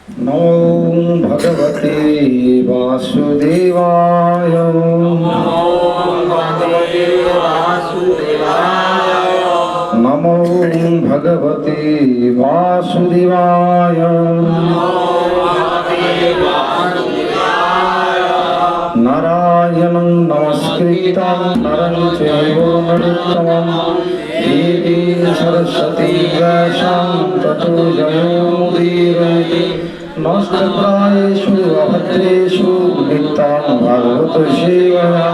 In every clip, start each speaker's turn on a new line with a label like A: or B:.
A: नमो भगवते वासुदेवाय। नमो भगवते वासुदेवाय। नारायणं नमस्कृतं नरं चैव नरोत्तमं देवीं सरस्वतीं व्यासां ततो जयमुदीरये। नमस्कृतायेषु अभद्रेषु नित्यं भगवतो सेवया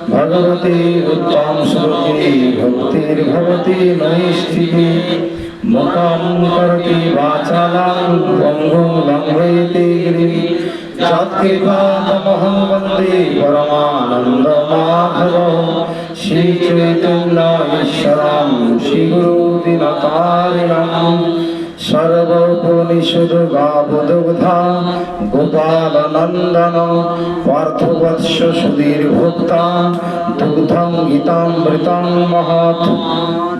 A: भगवते उत्तम श्लोके भक्तिर्भवति नैष्ठिकी। मुखं करोति वाचालं पङ्गुं लङ्घयति गिरिं यत्कृपातमहं वन्दे परमानन्दमाधवं श्रीचैतन्येश्वरं श्रीगुरुदिनतारिणं। सर्वोपनिषद्गावदुग्धा गोपालनन्दन पार्थवत्स सुधीर्भोक्ता दुग्धं गीतामृतं महत्।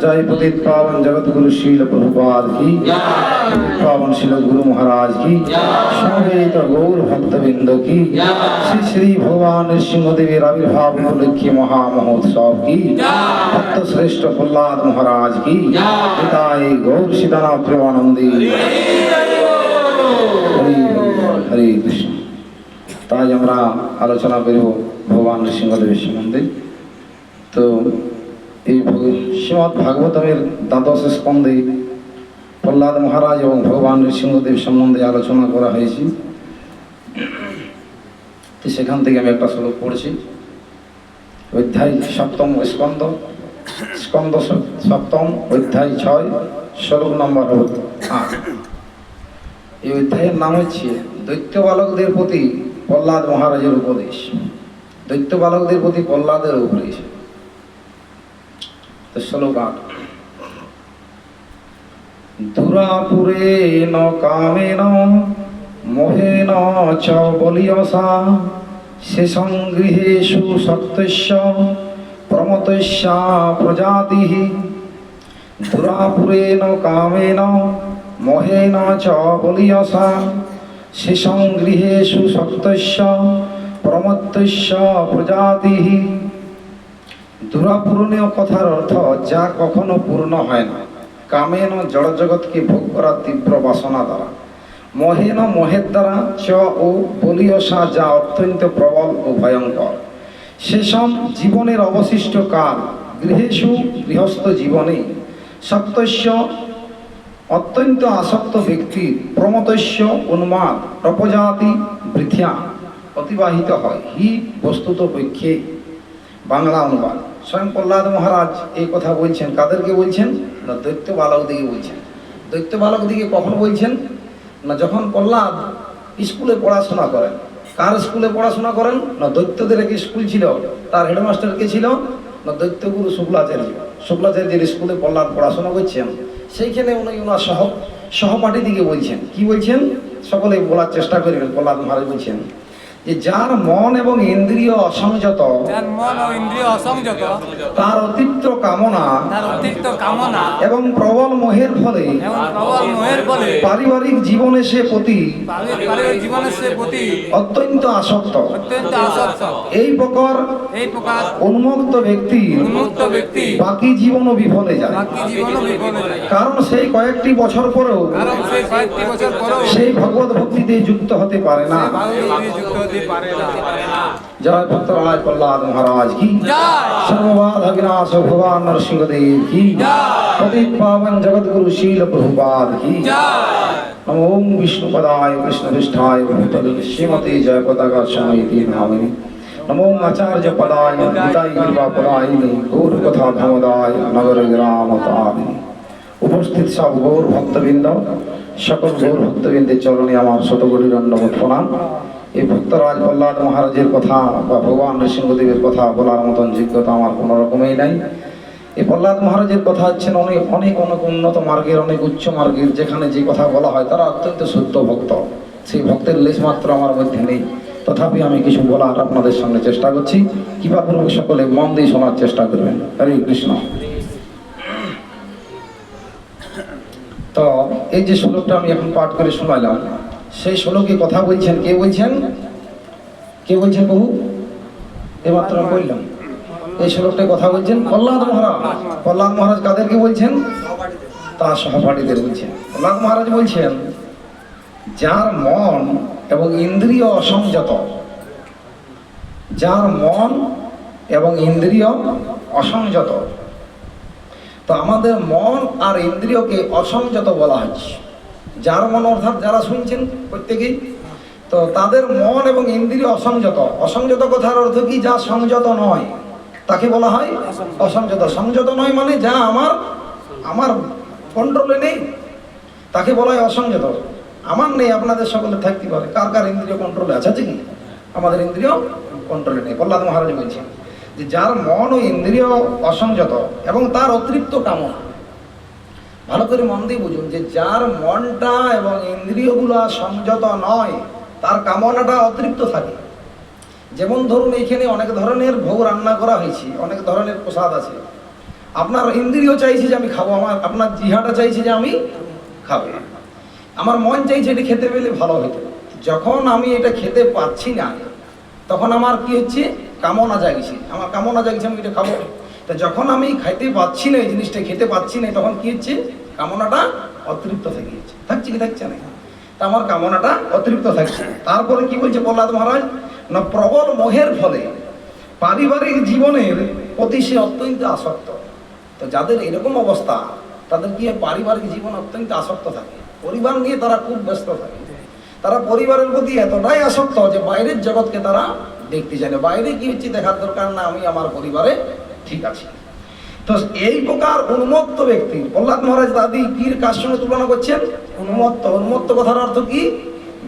A: जय पतित पावन जगत गुरु शील प्रभुपाद की, पावन शील गुरु महाराज की, समेत गौर भक्तबिंद की, श्री श्री भगवान सिंहदेव आविर्भाव उपलक्ष्य महामहोत्सव की, भक्त श्रेष्ठ प्रहलाद महाराज की, पिताए गौर सीतानाथ प्रेमानंदी। हरे कृष्ण। তাই আমরা আলোচনা করব ভগবান নৃসিংহদেবের সম্বন্ধে। তো এই শ্রীমদ্ ভাগবতের দ্বাদশ স্কন্ধে প্রহ্লাদ মহারাজ এবং ভগবান নৃসিংহদেব সম্বন্ধে আলোচনা করা হয়েছে। তো সেখান থেকে আমি একটা শ্লোক পড়ছি। অধ্যায় সপ্তম স্কন্ধ, স্কন্ধ সপ্তম, অধ্যায় 6, শ্লোক নম্বর 8। এই অধ্যায়ের নাম হচ্ছে দৈত্য বালকদের প্রতি প্রহ্লাদ মহারাজের উপদেশ। দৈত্য বালকদের প্রতি প্রহ্লাদের উপদেশ। শ্লোক 8। দুরাপুরেণ কামেন মোহেন চ বলিয়সা শেষং গৃহেষু সত্যস্য প্রমতস্য প্রজাতিঃ। দুরাপুরেণ কামেন মোহেন চ বলিয়সা শেষং গৃহেষু সত্যস্য প্রমতস্য প্রজাতিঃ। দুরাপূরণীয় কথার অর্থ যা কখনো পূর্ণ হয় না। কামেন জড়জগৎকে ভোগ করা তীব্র বাসনা দ্বারা, মোহেন মোহের দ্বারা, চ ও বলিয়সা যা অত্যন্ত প্রবল ও ভয়ঙ্কর। শেষম জীবনের অবশিষ্ট কাল, গৃহেষু গৃহস্থ জীবনে, সত্যস্য অত্যন্ত আসক্ত ব্যক্তি, প্রমতস্য উন্মাদ, প্রপজাতি বৃথা অতিবাহিত হয়। হি বস্তুত পক্ষে। বাংলা অনুবাদ। স্বয়ং প্রহ্লাদ মহারাজ এই কথা বলছেন। কাদেরকে বলছেন না? দৈত্য বালকদিকে বলছেন। দৈত্য বালকদিকে কখন বলছেন না? যখন প্রহ্লাদ স্কুলে পড়াশোনা করেন। কার স্কুলে পড়াশোনা করেন না? দৈত্যদের এক স্কুল ছিল, তার হেডমাস্টার কে ছিল না? দৈত্যগুরু শুক্লাচার্য। শুক্লাচার্যের স্কুলে প্রহ্লাদ পড়াশোনা করছেন। সেইখানে উনি ওনার সহপাঠী দিকে বলছেন। কি বলছেন? সকলে বলার চেষ্টা করবেন। প্রহ্লাদ মহারাজ বলছেন যে যার মন এবং ইন্দ্রিয় অসংযত, তার অতিরিক্ত কামনা এবং প্রবল মোহের ফলে পারিবারিক জীবনে সে প্রতি অত্যন্ত আসক্ত। এই প্রকার উন্মুক্ত ব্যক্তি বাকি জীবনও বিফলে যায়। কারণ সেই কয়েকটি বছর পরেও সেই ভগবত ভক্তিতে যুক্ত হতে পারে না। जय भक्तराज प्रहलाद महाराज की, सर्वबाध विनाश भगवान नरसिंहदेव की, पतित पावन जगत गुरु शील प्रभुपाद की। नमो विष्णुपदाय कृष्णविष्ठाय भूतले श्रीमते जय पताका समेति नामिनी। नमो आचार्य पदाय निताय कृपा पदाय गौर कथा धमदाय नगर ग्राम तारिणी। उपस्थित सब गौर भक्तबृंद, সকল গৌর ভক্তবৃন্দের চরণে আমার শতকোটি দণ্ডবত প্রণাম। এই ভক্তরাজ প্রহ্লাদ মহারাজের কথা বা ভগবান নৃসিংহদেবের কথা বলার মতন যোগ্যতা আমার কোনো রকমেই নাই। এই প্রহ্লাদ মহারাজের কথা হচ্ছেন অনেক অনেক অনেক উন্নত মার্গের, অনেক উচ্চ মার্গের। যেখানে যে কথা বলা হয় তারা অত্যন্ত শুদ্ধ ভক্ত। সেই ভক্তের লেশ মাত্র আমার মধ্যে নেই। তথাপি আমি কিছু বলার আপনাদের সামনে চেষ্টা করছি। কৃপাপূর্বক সকলে মন দিয়ে শোনার চেষ্টা করবেন। হরে কৃষ্ণ। তো এই যে শ্লোকটা আমি এখন পাঠ করে শোনালাম, সেই শ্লোকে কথা বলছেন, কে বলছেন, কে বলছেন বহু? এমাত্র বললাম এই শ্লোকটায় কথা বলছেন প্রহ্লাদ মহারাজ। প্রহ্লাদ মহারাজ কাদেরকে বলছেন? তার সহপাঠীদের বলছেন। প্রহ্লাদ মহারাজ বলছেন, যার মন এবং ইন্দ্রিয় অসংযত, যার মন এবং ইন্দ্রিয় অসংযত, তো আমাদের মন আর ইন্দ্রিয়কে অসংযত বলা হচ্ছে। যার মন অর্থাৎ যারা শুনছেন প্রত্যেকেই, তো তাদের মন এবং ইন্দ্রিয় অসংযত। অসংযত কথার অর্থ কি? যা সংযত নয় তাকে বলা হয় অসংযত। সংযত নয় মানে যা আমার কন্ট্রোলে নেই তাকে বলা হয় অসংযত। আমার নেই, আপনাদের সকলে থাকতে পারে। কার কার ইন্দ্রিয় কন্ট্রোলে আছে? আছে কি? আমাদের ইন্দ্রিয় কন্ট্রোলে নেই। প্রহ্লাদ মহারাজ বলছেন যে যার মন ও ইন্দ্রিয় অসংযত এবং তার অতিরিক্ত কামনা। ভালো করে মন দিয়ে বুঝুন যে যার মনটা এবং ইন্দ্রিয়গুলো সংযত নয়, তার কামনাটা অতিরিক্ত থাকে। যেমন ধরুন এখানে অনেক ধরনের ভোগ রান্না করা হয়েছে, অনেক ধরনের প্রসাদ আছে। আপনার ইন্দ্রিয় চাইছে যে আমি খাবো, আপনার জিহাটা চাইছে যে আমি খাবো, আমার মন চাইছে এটা খেতে পেলে ভালো হতো। যখন আমি এটা খেতে পাচ্ছি না, তখন আমার কি হচ্ছে? কামনা জাগছে, আমার কামনা জাগছে আমি এটা খাবো। তো যখন আমি খাইতে পাচ্ছি না, এই জিনিসটা খেতে পাচ্ছি না, তখন কি হচ্ছে? কামনাটা অতিরিক্ত থেকে যাচ্ছে। থাকছে কি থাকছে না? তা আমার কামনাটা অতিরিক্ত থাকছে। তারপরে কি বলছে প্রহ্লাদ মহারাজ? না প্রবল মোহের ফলে পারিবারিক জীবনের প্রতি সে অত্যন্ত আসক্ত। তো যাদের এরকম অবস্থা, তাদের কি পারিবারিক জীবন অত্যন্ত আসক্ত থাকে, পরিবার নিয়ে তারা খুব ব্যস্ত থাকে। তারা পরিবারের প্রতি এতটাই আসক্ত যে বাইরের জগৎকে তারা দেখতে চায় না। বাইরে কি হচ্ছে দেখার দরকার না, আমি আমার পরিবারে ঠিক আছি। তো এই প্রকার উন্মত্ত ব্যক্তি, প্রহ্লাদ মহারাজ দাদি কির কার সঙ্গে তুলনা করছেন? উন্মত্ত। উন্মত্ত কথার অর্থ কি?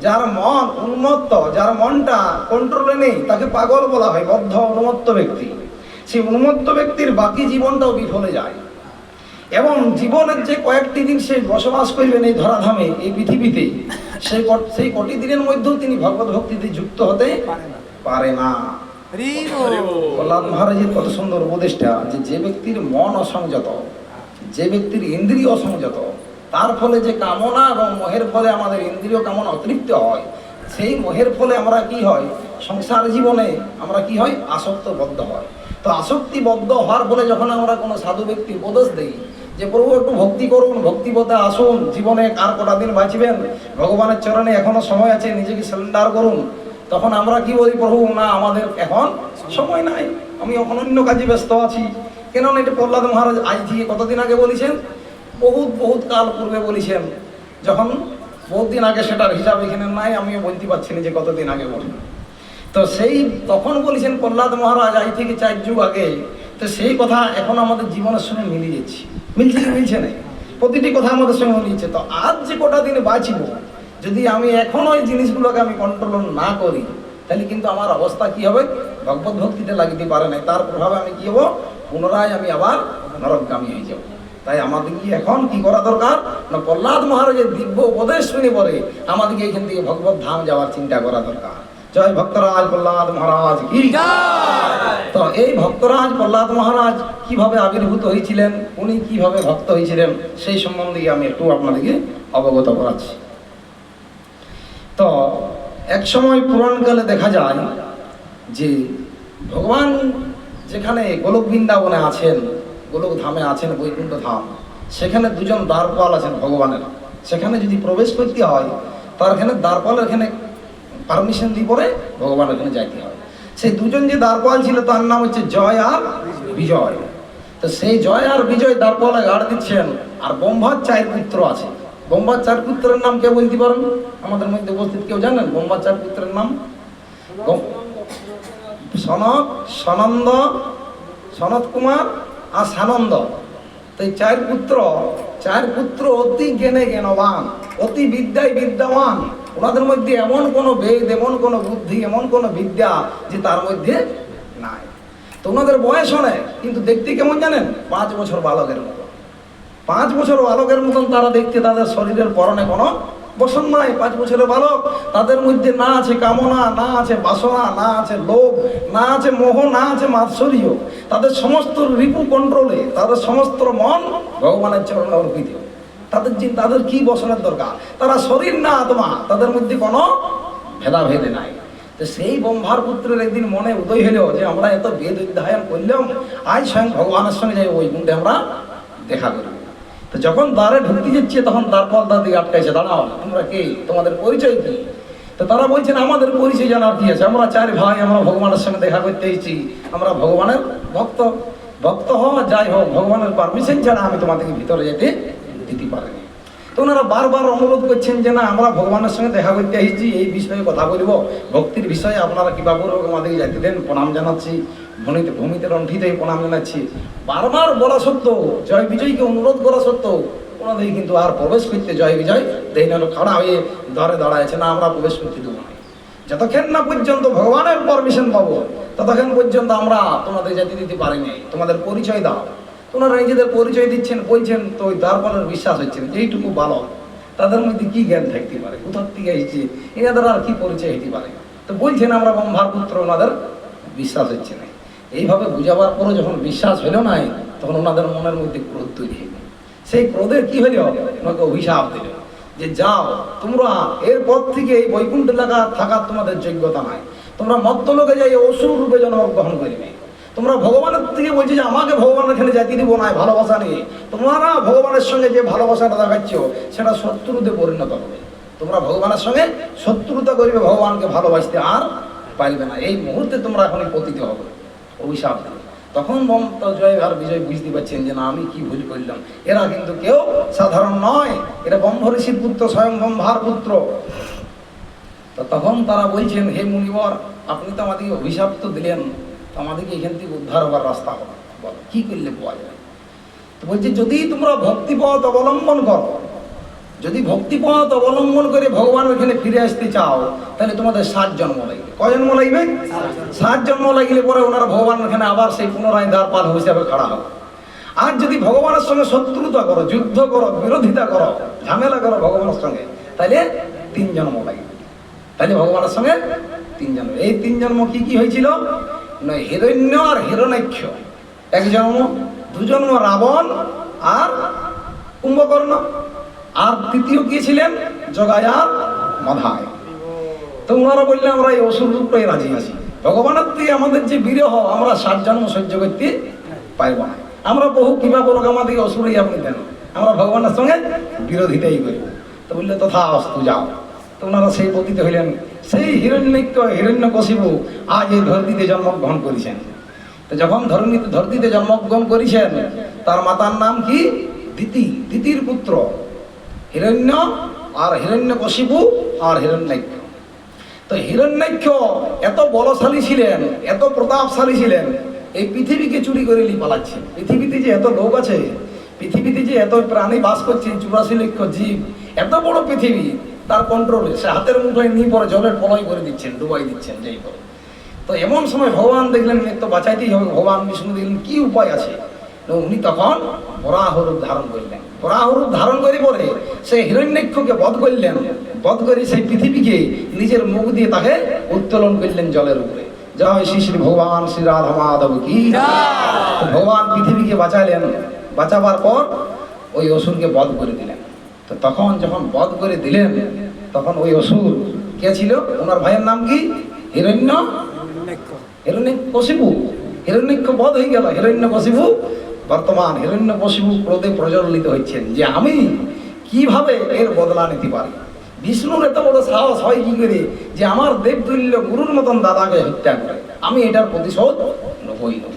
A: যার মন উন্মত্ত, যার মনটা কন্ট্রোলে নেই, তাকে পাগল বলা হয়, বদ্ধ উন্মত্ত ব্যক্তি। সেই উন্মত্ত ব্যক্তির বাকি জীবনটাও বিফলে যায়। এবং জীবনের যে কয়েকটি দিন সে বসবাস করবেন এই ধরাধামে, এই পৃথিবীতে, সেই কটি দিনের মধ্যেও তিনি ভগবত ভক্তিতে যুক্ত হতে পারে না। প্রহ্লাদ মহারাজের কত সুন্দর উপদেশটা, যে ব্যক্তির মন অসংযত, যে ব্যক্তির ইন্দ্রিয় অসংযত, তার ফলে যে কামনা এবং মোহের ফলে আমাদের ইন্দ্রিয় কামনা অতিরিক্ত হয়, সেই মোহের ফলে আমরা কি হয়? সংসার জীবনে আমরা কি হয়? আসক্তবদ্ধ হয়। তো আসক্তিবদ্ধ হওয়ার ফলে যখন আমরা কোনো সাধু ব্যক্তির উপদেশ দিই যে প্রভু একটু ভক্তি করুন, ভক্তিপথে আসুন, জীবনে আর কটা দিন বাঁচবেন, ভগবানের চরণে এখনো সময় আছে, নিজেকে সিলিন্ডার করুন, তখন আমরা কি বলি? প্রভু না, আমাদের এখন সময় নাই, আমি এখন অন্য কাজে ব্যস্ত আছি। কেননা এটা প্রহ্লাদ মহারাজ আজ থেকে কতদিন আগে বলেছেন? বহুত কাল পূর্বে বলেছেন। যখন বহুত দিন আগে, সেটার হিসাব এখানে নাই, আমিও বলতে পারছি না যে কতদিন আগে বলবেন। তো সেই তখন বলেছেন প্রহ্লাদ মহারাজ আজ থেকে 4 যুগ আগে। তো সেই কথা এখন আমাদের জীবনের সঙ্গে মিলিয়ে যাচ্ছে। মিলছে কি মিলছে না? প্রতিটি কথা আমাদের সঙ্গে মিলিয়েছে। তো আজ যে কটা দিনে বাঁচব, যদি আমি এখনো এই জিনিসগুলোকে আমি কন্ট্রোল না করি, তাহলে কিন্তু আমার অবস্থা কি হবে? ভগবত ভক্তিতে লাগিতে পারে নাই, তার প্রভাবে আমি কি হবো? পুনরায় আমি আবার নরকগামী হয়ে যাব। তাই আমাদের কি এখন কি করা দরকার? না প্রহ্লাদ মহারাজের দিব্য উপদেশ শুনে পরে আমাদেরকে এখান থেকে ভগবত ধাম যাওয়ার চিন্তা করা দরকার। জয় ভক্তরাজ প্রহ্লাদ মহারাজ কি। তো এই ভক্তরাজ প্রহ্লাদ মহারাজ কিভাবে আবির্ভূত হয়েছিলেন, উনি কিভাবে ভক্ত হয়েছিলেন, সেই সম্বন্ধে আমি একটু আপনাদেরকে অবগত করাচ্ছি। তো এক সময় পুরাণকালে দেখা যায় যে ভগবান যেখানে গোলক বৃন্দাবনে আছেন, গোলক ধামে আছেন, বৈকুণ্ঠ ধাম, সেখানে দুজন দ্বারপাল আছেন ভগবানের। সেখানে যদি প্রবেশ করতে হয়, তার এখানে দ্বারপালের এখানে পারমিশন দিয়ে পরে ভগবান এখানে যাইতে হয়। সেই দুজন যে দ্বারপাল ছিল তার নাম হচ্ছে জয় আর বিজয়। তো সেই জয় আর বিজয় দ্বারপালে গাড় দিচ্ছেন। আর ব্রহ্মার 4 পুত্র আছে। ব্রহ্মার 4 পুত্রের নাম কে বলতে পারেন? আমাদের মধ্যে উপস্থিত কেউ জানেন ব্রহ্মার 4 পুত্রের নাম? সনক, সনন্দ, সনত কুমার আর সানন্দ। তো এই 4 পুত্র অতি জ্ঞানে জ্ঞানবান, অতি বিদ্যায় বিদ্যাবান। ওনাদের মধ্যে এমন কোনো বেদ, এমন কোনো বুদ্ধি, এমন কোনো বিদ্যা যে তার মধ্যে নাই। তো ওনাদের বয়স অনেক, কিন্তু দেখতে কেমন জানেন? 5 বছর বালকের মতো। 5 বছর বালকের মতন তারা দেখতে। তাদের শরীরের পরনে কোনো বসন নাই। 5 বছরের বালক, তাদের মধ্যে না আছে কামনা, না আছে বাসনা, না আছে লোভ, না আছে মোহ, না আছে মাৎসর্য। তাদের সমস্ত রিপু কন্ট্রোলে, তাদের সমস্ত মন ভগবানের চরণে অর্পিত। তাদের কি বসনের দরকার? তারা শরীর না আত্মা, তাদের মধ্যে কোনো ভেদাভেদে নাই। তো সেই ব্রহ্মার পুত্রের একদিন মনে উদয় হলো যে আমরা এত বেদ অধ্যয়ন করলাম, আজ স্বয়ং ভগবানের সঙ্গে যাই বৈকুণ্ঠে আমরা দেখা করি। তো যখন দ্বারে ঢুকতে যাচ্ছে তখন দ্বারপাল দিকে আটকাইছে, দাঁড়াও তোমরা কে, তোমাদের পরিচয় কি? তো তারা বলছেন আমাদের পরিচয় জানার কি আছে, আমরা 4 ভাই, আমরা ভগবানের সঙ্গে দেখা করতে এসেছি, আমরা ভগবানের ভক্ত। ভক্ত হওয়া যাই হোক, ভগবানের পারমিশন ছাড়া আমি তোমাদেরকে ভিতরে যেতে দিতে পারিনি। তো ওনারা বারবার অনুরোধ করছেন যে না, আমরা ভগবানের সঙ্গে দেখা করতে এসেছি, এই বিষয়ে কথা বলব, ভক্তির বিষয়ে আপনারা কীভাবে আমাদেরকে যাইতে দেন, প্রণাম জানাচ্ছি, ভূমিতে রণ্ঠিতে প্রণাম জানাচ্ছি। বারবার বলা সত্ত্বেও, জয় বিজয়কে অনুরোধ করা সত্ত্বেও ওনাদের কিন্তু আর প্রবেশ করতে জয় বিজয় দেয় না, খাড়া হয়ে ধরে দাঁড়াইছে, না আমরা প্রবেশ করতে দেবো না, যতক্ষণ না পর্যন্ত ভগবানের পারমিশন পাবো ততক্ষণ পর্যন্ত আমরা তোমাদের যেতে দিতে পারিনি, তোমাদের পরিচয় দাও। ওনারা নিজেদের পরিচয় দিচ্ছেন, বলছেন, তো ওই দ্বারপালের বিশ্বাস হচ্ছে না, যেইটুকু বালক তাদের মধ্যে কি জ্ঞান থাকতে পারে, কোথার থেকে এসেছে, এনাদের আর কি পরিচয় হতে পারে। তো বলছেন আমরা ব্রহ্মার পুত্র, ওনাদের বিশ্বাস হচ্ছে না। এইভাবে বুঝাবার পরও যখন বিশ্বাস হলো না, তখন ওনাদের মনের মধ্যে ক্রোধ তৈরি হইল। সেই ক্রোধের কি হইল, ওনাকে অভিশাপ দিল যে যাও তোমরা এরপর থেকে এই বৈকুণ্ঠ এলাকা থাকার তোমাদের যোগ্যতা নাই, তোমরা মর্তলোকে যাই অসুর রূপে জন্মগ্রহণ করিবে। তোমরা ভগবানের থেকে বলছে যে আমাকে ভগবানের এখানে জাতি দিব না, ভালোবাসা নিয়ে তোমরা ভগবানের সঙ্গে যে ভালোবাসাটা দেখাচ্ছ সেটা শত্রুতে পরিণত হবে। তোমরা ভগবানের সঙ্গে শত্রুতা করবে, ভগবানকে ভালোবাসতে আর পারবে না। এই মুহূর্তে তোমরা এখনই পতিত হবে, অভিশাপ দেবে। তখন জয় আর বিজয় বুঝতে পারছেন যে না, আমি কি ভুল করলাম। এরা কিন্তু কেউ সাধারণ নয়, এরা ব্রহ্ম ঋষির পুত্র, স্বয়ং ব্রহ্মার পুত্র। তো তখন তারা বলছেন, হে মুনিবর, আপনি তো আমাদেরকে অভিশাপ তো দিলেন, তো আমাদেরকে এখান থেকে উদ্ধার হবার রাস্তা হবে, বলো কি করলে পাওয়া যায়? তো বলছে যদি তোমরা ভক্তিপথ অবলম্বন করো, যদি ভক্তিপথ অবলম্বন করে ভগবান ওইখানে ফিরে আসতে চাও, তাহলে তোমাদের 7 জন্ম লাগবে। কয় জন্ম লাগবে? 7 জন্ম লাগলে পরে ওনারা ভগবান ওখানে আবার সেই পুনরায় দ্বারপাল হিসাবে খাড়া হবে। আর যদি ভগবানের সঙ্গে শত্রুতা করো, যুদ্ধ করো, বিরোধিতা করো, ঝামেলা করো ভগবানের সঙ্গে, তাহলে 3 জন্ম লাগবে। তাহলে ভগবানের সঙ্গে 3 জন্ম। এই 3 জন্ম কি কি হয়েছিল? হিরণ্য আর হিরণ্যাক্ষ 1 জন্ম, 2 জন্ম রাবণ আর কুম্ভকর্ণ, আর তৃতীয় কি ছিলেন? জগায় আর মাধায়। তো ওনারা বললেন আমরা এই অসুর রূপে রাজি আছি, ভগবানের থেকে আমাদের যে বিরহ, আমরা 7 জন্ম সহ্য করতে পারব না, আমরা বহু কিভাবে আমাদেরকে অসুরই আপনি দেন, আমরা ভগবানের সঙ্গে বিরোধিতাই করি। তো বললে তথা অস্তু, যাও। তো ওনারা সেই পতিত হইলেন। সেই হিরণ্যকশিপু আজ এই ধরতিতে জন্মগ্রহণ করেছেন। তো যখন ধরতিতে জন্মগ্রহণ করেছেন, তার মাতার নাম কি? দিতি, দিতির পুত্র হিরণ্য, আর হিরণ্যকশিপু আর হিরণ্যাক্ষ। তো হিরণ্যাক্ষ এত বলশালী ছিলেন, এত প্রতাপশালী ছিলেন, এই পৃথিবীকে চুরি করে নিয়ে পালাচ্ছেন। পৃথিবীতে যে এত লোক আছে, পৃথিবীতে যে এত প্রাণী বাস করছে, 84 লক্ষ জীব, এত বড় পৃথিবী তার কন্ট্রোলে, সে হাতের মুঠোয় নিয়ে পরে জলের প্রলয় করে দিচ্ছেন, ডুবাই দিচ্ছেন যেই করে। তো এমন সময় ভগবান দেখলেন তো বাঁচাইতেই হবে, ভগবান বিষ্ণু দেখলেন কি উপায় আছে। উনি তখন বরাহ রূপ ধারণ করলেন। বরাহ রূপ ধারণ করে পরে সেই হিরণ্যাক্ষকে বধ করলেন। বধ করে সেই পৃথিবীকে নিজের মুখ দিয়ে তাকে উত্তোলন করলেন জলের উপরে। জয় শ্রী শ্রী ভগবান শ্রী রাধা মাধব কি। ভগবান পৃথিবীকে বাঁচালেন। বাঁচাবার পর ওই অসুরকে বধ করে দিলেন। তো তখন যখন বধ করে দিলেন, তখন ওই অসুর কে ছিল? ওনার ভাইয়ের নাম কি? হিরণ্যকশিপু। হিরণ্যাক্ষ বধ হয়ে গেল, হিরণ্যকশিপু বর্তমান হিরণ্যকশিপু ক্রোধে প্রজ্বলিত হচ্ছেন যে আমি কিভাবে এর বদলা নিতে পারি। বিষ্ণুর এত বড় সাহস হয় কি করে যে আমার দেবতুল্য গুরুর মতন দাদাকে হত্যা করে, আমি এটার প্রতিশোধ নেবই নেব।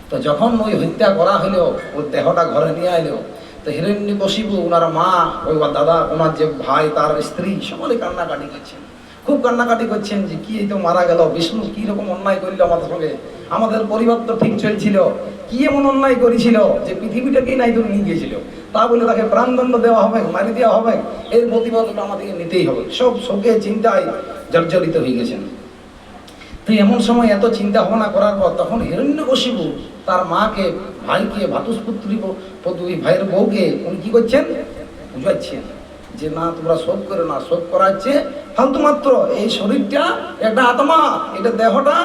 A: তো যখন ওই হত্যা করা হলো, ওর দেহটা ঘরে নিয়ে এলো, তো হিরণ্যকশিপু, ওনার মা, ওই দাদা, ওনার যে ভাই, তার স্ত্রী, সকলে কান্নাকাটি করছেন, খুব কান্নাকাটি করছেন যে কি এই তো মারা গেল, বিষ্ণু কি রকম অন্যায় করলো আমাদের সঙ্গে, আমাদের পরিবার তো ঠিক চলছিল, কি এমন অন্যায় করেছিল যে পৃথিবীটাকেই নাই তো নিয়ে গিয়েছিল, তা বলে তাকে প্রাণদণ্ড দেওয়া হবে, মারি দেওয়া হবে, এর প্রতিবাদটা আমাদেরকে নিতেই হবে। সব শোকে চিন্তায় জর্জরিত হয়ে গেছেন। তো এমন সময় এত চিন্তা ভাবনা করার পর তখন হিরণ্যকশিপু তার মাকে, ভাইকে, ভাতুষপুত্রী ভাইয়ের বউকে উনি কি করছেন? বুঝাচ্ছেন যে না তোমরা শোক করে না, শোক করাচ্ছে ফালতু মাত্র, এই শরীরটা একটা আত্মা, এটা দেহটা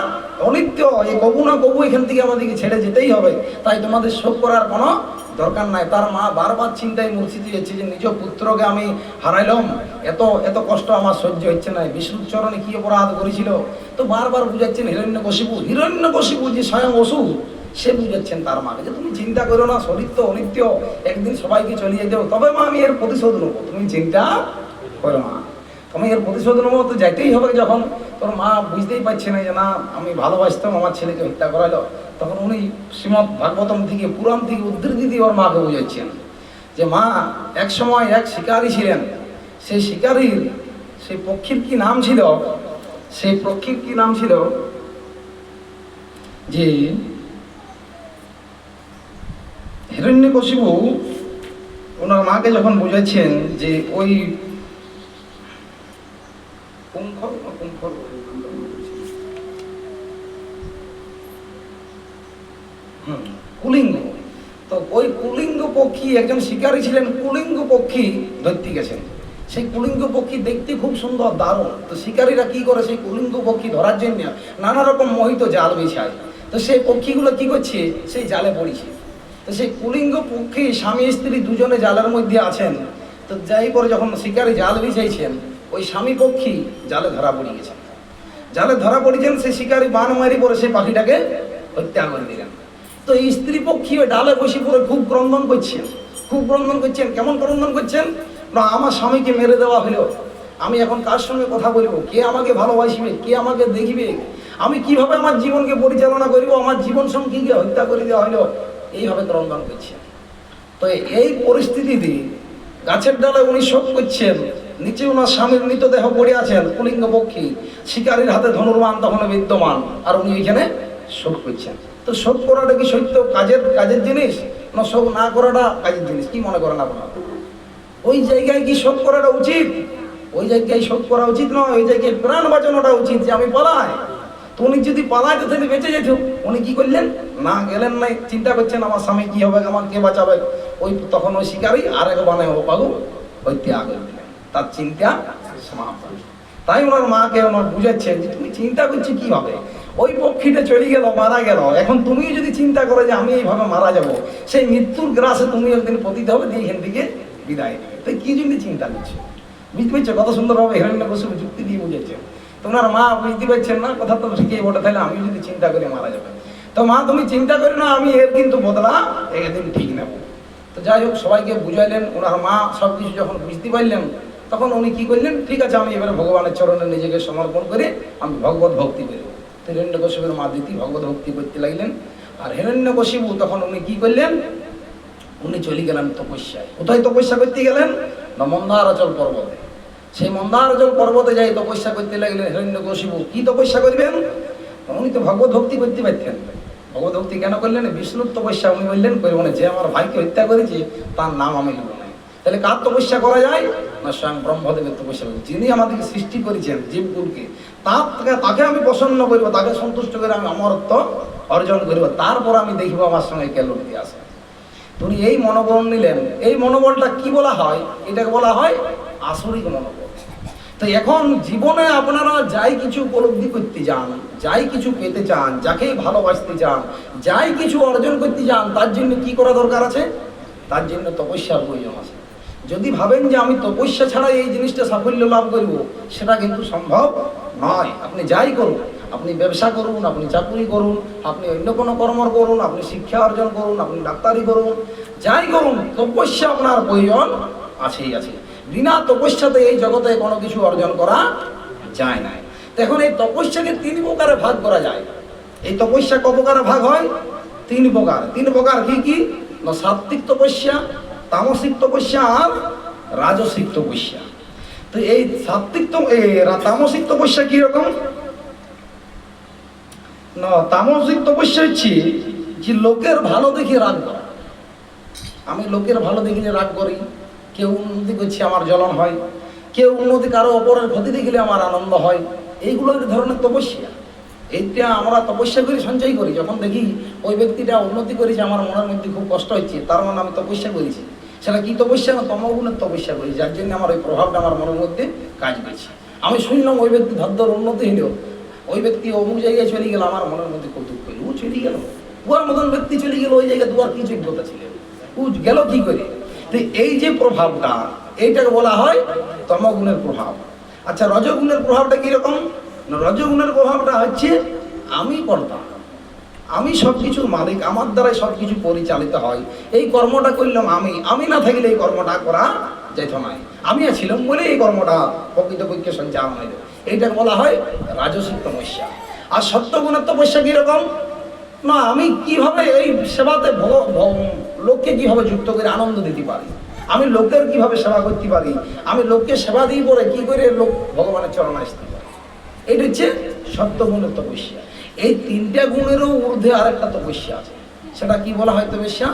A: অনিত্য, এই কবু না কবু এখান থেকে আমাদেরকে ছেড়ে যেতেই হবে, তাই তোমাদের শোক করার কোনো দরকার নাই। তার মা বারবার চিন্তায় মূর্ছিত যাচ্ছে যে নিজ পুত্রকে আমি হারাইলাম, এত এত কষ্ট আমার সহ্য হচ্ছে না, বিষ্ণুর চরণে কি অপরাধ করেছিল। তো বারবার বুঝাচ্ছেন হিরণ্যকশিপু যে স্বয়ং অসুর, সে বুঝাচ্ছেন তার মাকে যে তুমি চিন্তা করো না, শরীর তো অনিত্য, একদিন সবাইকে চলে যেতে হবে, তবে মা আমি এর প্রতিশোধ নেবো, তুমি চিন্তা করো না, তুমি এর প্রতিশোধ নেবো, তো যাইতেই হবে। যখন তোর মা বুঝতেই পারছে না যে না আমি ভালোবাসতাম, আমার ছেলেকে হত্যা করাইলো, তখন উনি শ্রীমদ্ ভাগবতম থেকে পুরাণ থেকে উদ্ধৃতি দিয়ে ওর মাকে বুঝাচ্ছেন যে মা এক সময় এক শিকারী ছিলেন, সেই শিকারীর সেই পক্ষীর কি নাম ছিল, সেই পক্ষীর কি নাম ছিল যে হিরণ্যকশিপু ওনার মাকে যখন বুঝাচ্ছেন যে ওই কুলিঙ্গ, তো ওই কুলিঙ্গ পক্ষী একজন শিকারী ছিলেন, কুলিঙ্গ পক্ষী ধরতে গেছেন। সেই কুলিঙ্গ পক্ষী দেখতে খুব সুন্দর দারুণ, তো শিকারীরা কি করে সেই কুলিঙ্গ পক্ষী ধরার জন্য নানা রকম মোহিত জাল বিছায়। তো সেই পক্ষীগুলো কি করছে, সেই জালে পড়েছে। তো সেই কুলিঙ্গ পক্ষী স্বামী স্ত্রী দুজনে জালের মধ্যে আছেন। তো যাই করে যখন শিকারী জাল বিছাইছেন, ওই স্বামী পক্ষী জালে ধরা পড়ে গেছেন। জালে ধরা পড়েছেন, সেই শিকারী বান মারি পরে সেই পাখিটাকে হত্যা করে দিলেন। তো স্ত্রী পক্ষী ওই ডালে বসে পড়ে খুব ক্রন্দন করছেন, খুব ক্রন্দন করছেন। কেমন ক্রন্দন করছেন না, আমার স্বামীকে মেরে দেওয়া হলো, আমি এখন কার সঙ্গে কথা বলবো, কে আমাকে ভালোবাসবে, কে আমাকে দেখবে, আমি কিভাবে আমার জীবনকে পরিচালনা করব, আমার জীবন সঙ্গীকে হত্যা করে দেওয়া হলো, এইভাবে ক্রন্দন করছেন। তো এই পরিস্থিতিতে গাছের ডালে উনি শোক করছেন, নিচে ওনার স্বামীর মৃতদেহ পড়ে আছেন, কুলিঙ্গ পক্ষী, শিকারীর হাতে ধনুর্বাণ তখন বিদ্যমান, আর উনি ওইখানে শোক করছেন। তো শোক করাটা কি সত্য কাজের জিনিস না শোক না করাটা কাজের জিনিস, কি মনে করেন আপনারা? ওই জায়গায় কি শোক করাটা উচিত? ওই জায়গায় শোক করা উচিত নয়, ওই জায়গায় প্রাণ বাঁচানোটা উচিত যে আমি পালাই। তো উনি যদি পালাইতে তাহলে বেঁচে যেত, উনি কি করলেন না, গেলেন নাই, চিন্তা করছেন আমার স্বামী কি হবে, আমার কে বাঁচাবে। ওই তখন ওই শিকারী আর এক বানায় পাগল হত্যা করে দিলেন, তার চিন্তা সমাপ্ত। তাই ওনার মাকে ওনার বুঝাচ্ছেন যে তুমি চিন্তা করছো কিভাবে, ওই পক্ষীটা চলে গেল, মারা গেল, এখন তুমিও যদি চিন্তা করো যে আমি এইভাবে মারা যাব, সেই মৃত্যুর গ্রাসে তুমি একদিন পতিত হবে, দিয়ে এখান থেকে বিদায় নেবে। তাই কি জন্য চিন্তা করছো, বুঝতে পারছো কত সুন্দরভাবে হিরণ্যকশিপু যুক্তি দিয়ে বুঝেছেন। তোমার মা বুঝতে পারছেন না, কথা তো ঠিকই বটে, তাহলে আমি যদি চিন্তা করে মারা যাবে, তো মা তুমি চিন্তা করে না, আমি এর কিন্তু বদলা একদিন ঠিক নেব। তো যাই হোক সবাইকে বুঝাইলেন, ওনার মা সব কিছু যখন বুঝতে পারলেন, তখন উনি কি করলেন, ঠিক আছে আমি এবারে ভগবানের চরণে নিজেকে সমর্পণ করে আমি ভগবত ভক্তি করব। তো হিরণ্যকশিপুর মা দিতি ভগবত ভক্তি করতে লাগলেন। আর হিরণ্যকশিপু তখন উনি কি করলেন, উনি চলে গেলেন তপস্যায়। কোথায় তপস্যা করতে গেলেন না, মন্দারাচল পর্বতে। সেই মন্দারাচল পর্বতে যাই তপস্যা করতে লাগলেন হিরণ্যকশিপু। কি তপস্যা করবেন, উনি তো ভগবত ভক্তি করতে পারতেন, ভগবত ভক্তি কেন করলেন, বিষ্ণুর তপস্যা উনি বললেন করবো না, যে আমার ভাইকে হত্যা করেছে তার নাম আমি নেব না। তাহলে কার তপস্যা করা যায় না, স্বয়ং ব্রহ্মদেবের তপস্যা করি, যিনি আমাদেরকে সৃষ্টি করেছেন জীবকুলকে, তাকে আমি প্রসন্ন করবো, তাকে সন্তুষ্ট করে আমি অমরত্ব অর্জন করবো, তারপর আমি দেখবো আমার সঙ্গে কে লড়তে আসে। উনি এই মনোবল নিলেন। এই মনোবলটা কি বলা হয়, এটাকে বলা হয় আসরিক মনোবল। তো এখন জীবনে আপনারা যাই কিছু উপলব্ধি করতে চান, যাই কিছু পেতে চান, যাকেই ভালোবাসতে চান, যাই কিছু অর্জন করতে চান, তার জন্য কি করা দরকার আছে, তার জন্য তপস্যার প্রয়োজন আছে। যদি ভাবেন যে আমি তপস্যা ছাড়া এই জিনিসটা সাফল্য লাভ করব, সেটা কিন্তু সম্ভব নয়। আপনি যাই করুন, আপনি ব্যবসা করুন, আপনি চাকরি করুন, আপনি অন্য কোনো কর্ম করুন, আপনি শিক্ষা অর্জন করুন, আপনি ডাক্তারি করুন, যাই করুন, তপস্যা আপনার প্রয়োজন আছেই আছে। বিনা তপস্যাতে এই জগতে কোনো কিছু অর্জন করা যায় না। এখন এই তপস্যাকে 3 প্রকারে ভাগ করা যায়। এই তপস্যা ক প্রকারে ভাগ হয়, 3 প্রকার। 3 প্রকার কি কি না, সাত্ত্বিক তপস্যা, তামসিক তপস্যা আর রাজসিক তপস্যা। তো এই তামসিক তপস্যা কি রকম না, তামসিক তপস্যা হচ্ছে যে লোকের ভালো দেখে রাগ করা। আমি লোকের ভালো দেখিলে রাগ করি, কেউ উন্নতি করছে আমার জ্বলন হয়, কেউ উন্নতি কারো অপরের ক্ষতি দেখিলে আমার আনন্দ হয়। এইগুলো এক ধরনের তপস্যা। এইটা আমরা তপস্যা করি, সঞ্চয় করি। যখন দেখি ওই ব্যক্তিটা উন্নতি করেছে, আমার মনের মধ্যে খুব কষ্ট হচ্ছে, তার মানে আমি তপস্যা করেছি। সেটা কি তপস্যা না, তমগুণের তপস্যা করি, যার জন্য আমার ওই প্রভাবটা আমার মনের মধ্যে কাজ করছে। আমি শুনলাম ওই ব্যক্তি ধর উন্নতি হইল, ওই ব্যক্তি অমুক জায়গায় চলে গেল, আমার মনের মধ্যে কৌতুক করল, ও চলে গেল, ওর মতন ব্যক্তি চলে গেল ওই জায়গায়, দুয়ার কি যোগ্যতা ছিল। ও গেল কি করে? তো এই যে প্রভাবটা, এইটাকে বলা হয় তমগুণের প্রভাব। আচ্ছা, রজগুণের প্রভাবটা কিরকম? রজগুণের প্রভাবটা হচ্ছে আমি কর্তা, আমি সব কিছুর মালিক, আমার দ্বারাই সব কিছু পরিচালিত হয়। এই কর্মটা করলাম আমি না থাকলে এই কর্মটা করা যেত না। আমি ছিলাম বলে এই কর্মটা প্রকৃতপক্ষে সঞ্চালন হইল। এইটাকে বলা হয় রাজসিক তপস্যা। আর সত্যগুণের তপস্যা কিরকম? না, আমি কিভাবে এই সেবাতে লোককে কিভাবে যুক্ত করে আনন্দ দিতে পারি, আমি লোকের কিভাবে সেবা করতে পারি, আমি লোককে সেবা দিয়ে পরে কি করে লোক ভগবানের চরণে আসতে পারে। এটা হচ্ছে সত্যগুণের তপস্যা। এই তিনটা গুণেরও ঊর্ধ্বে আরেকটা তপস্যা আছে। সেটা কি বলা হয় তপস্যা?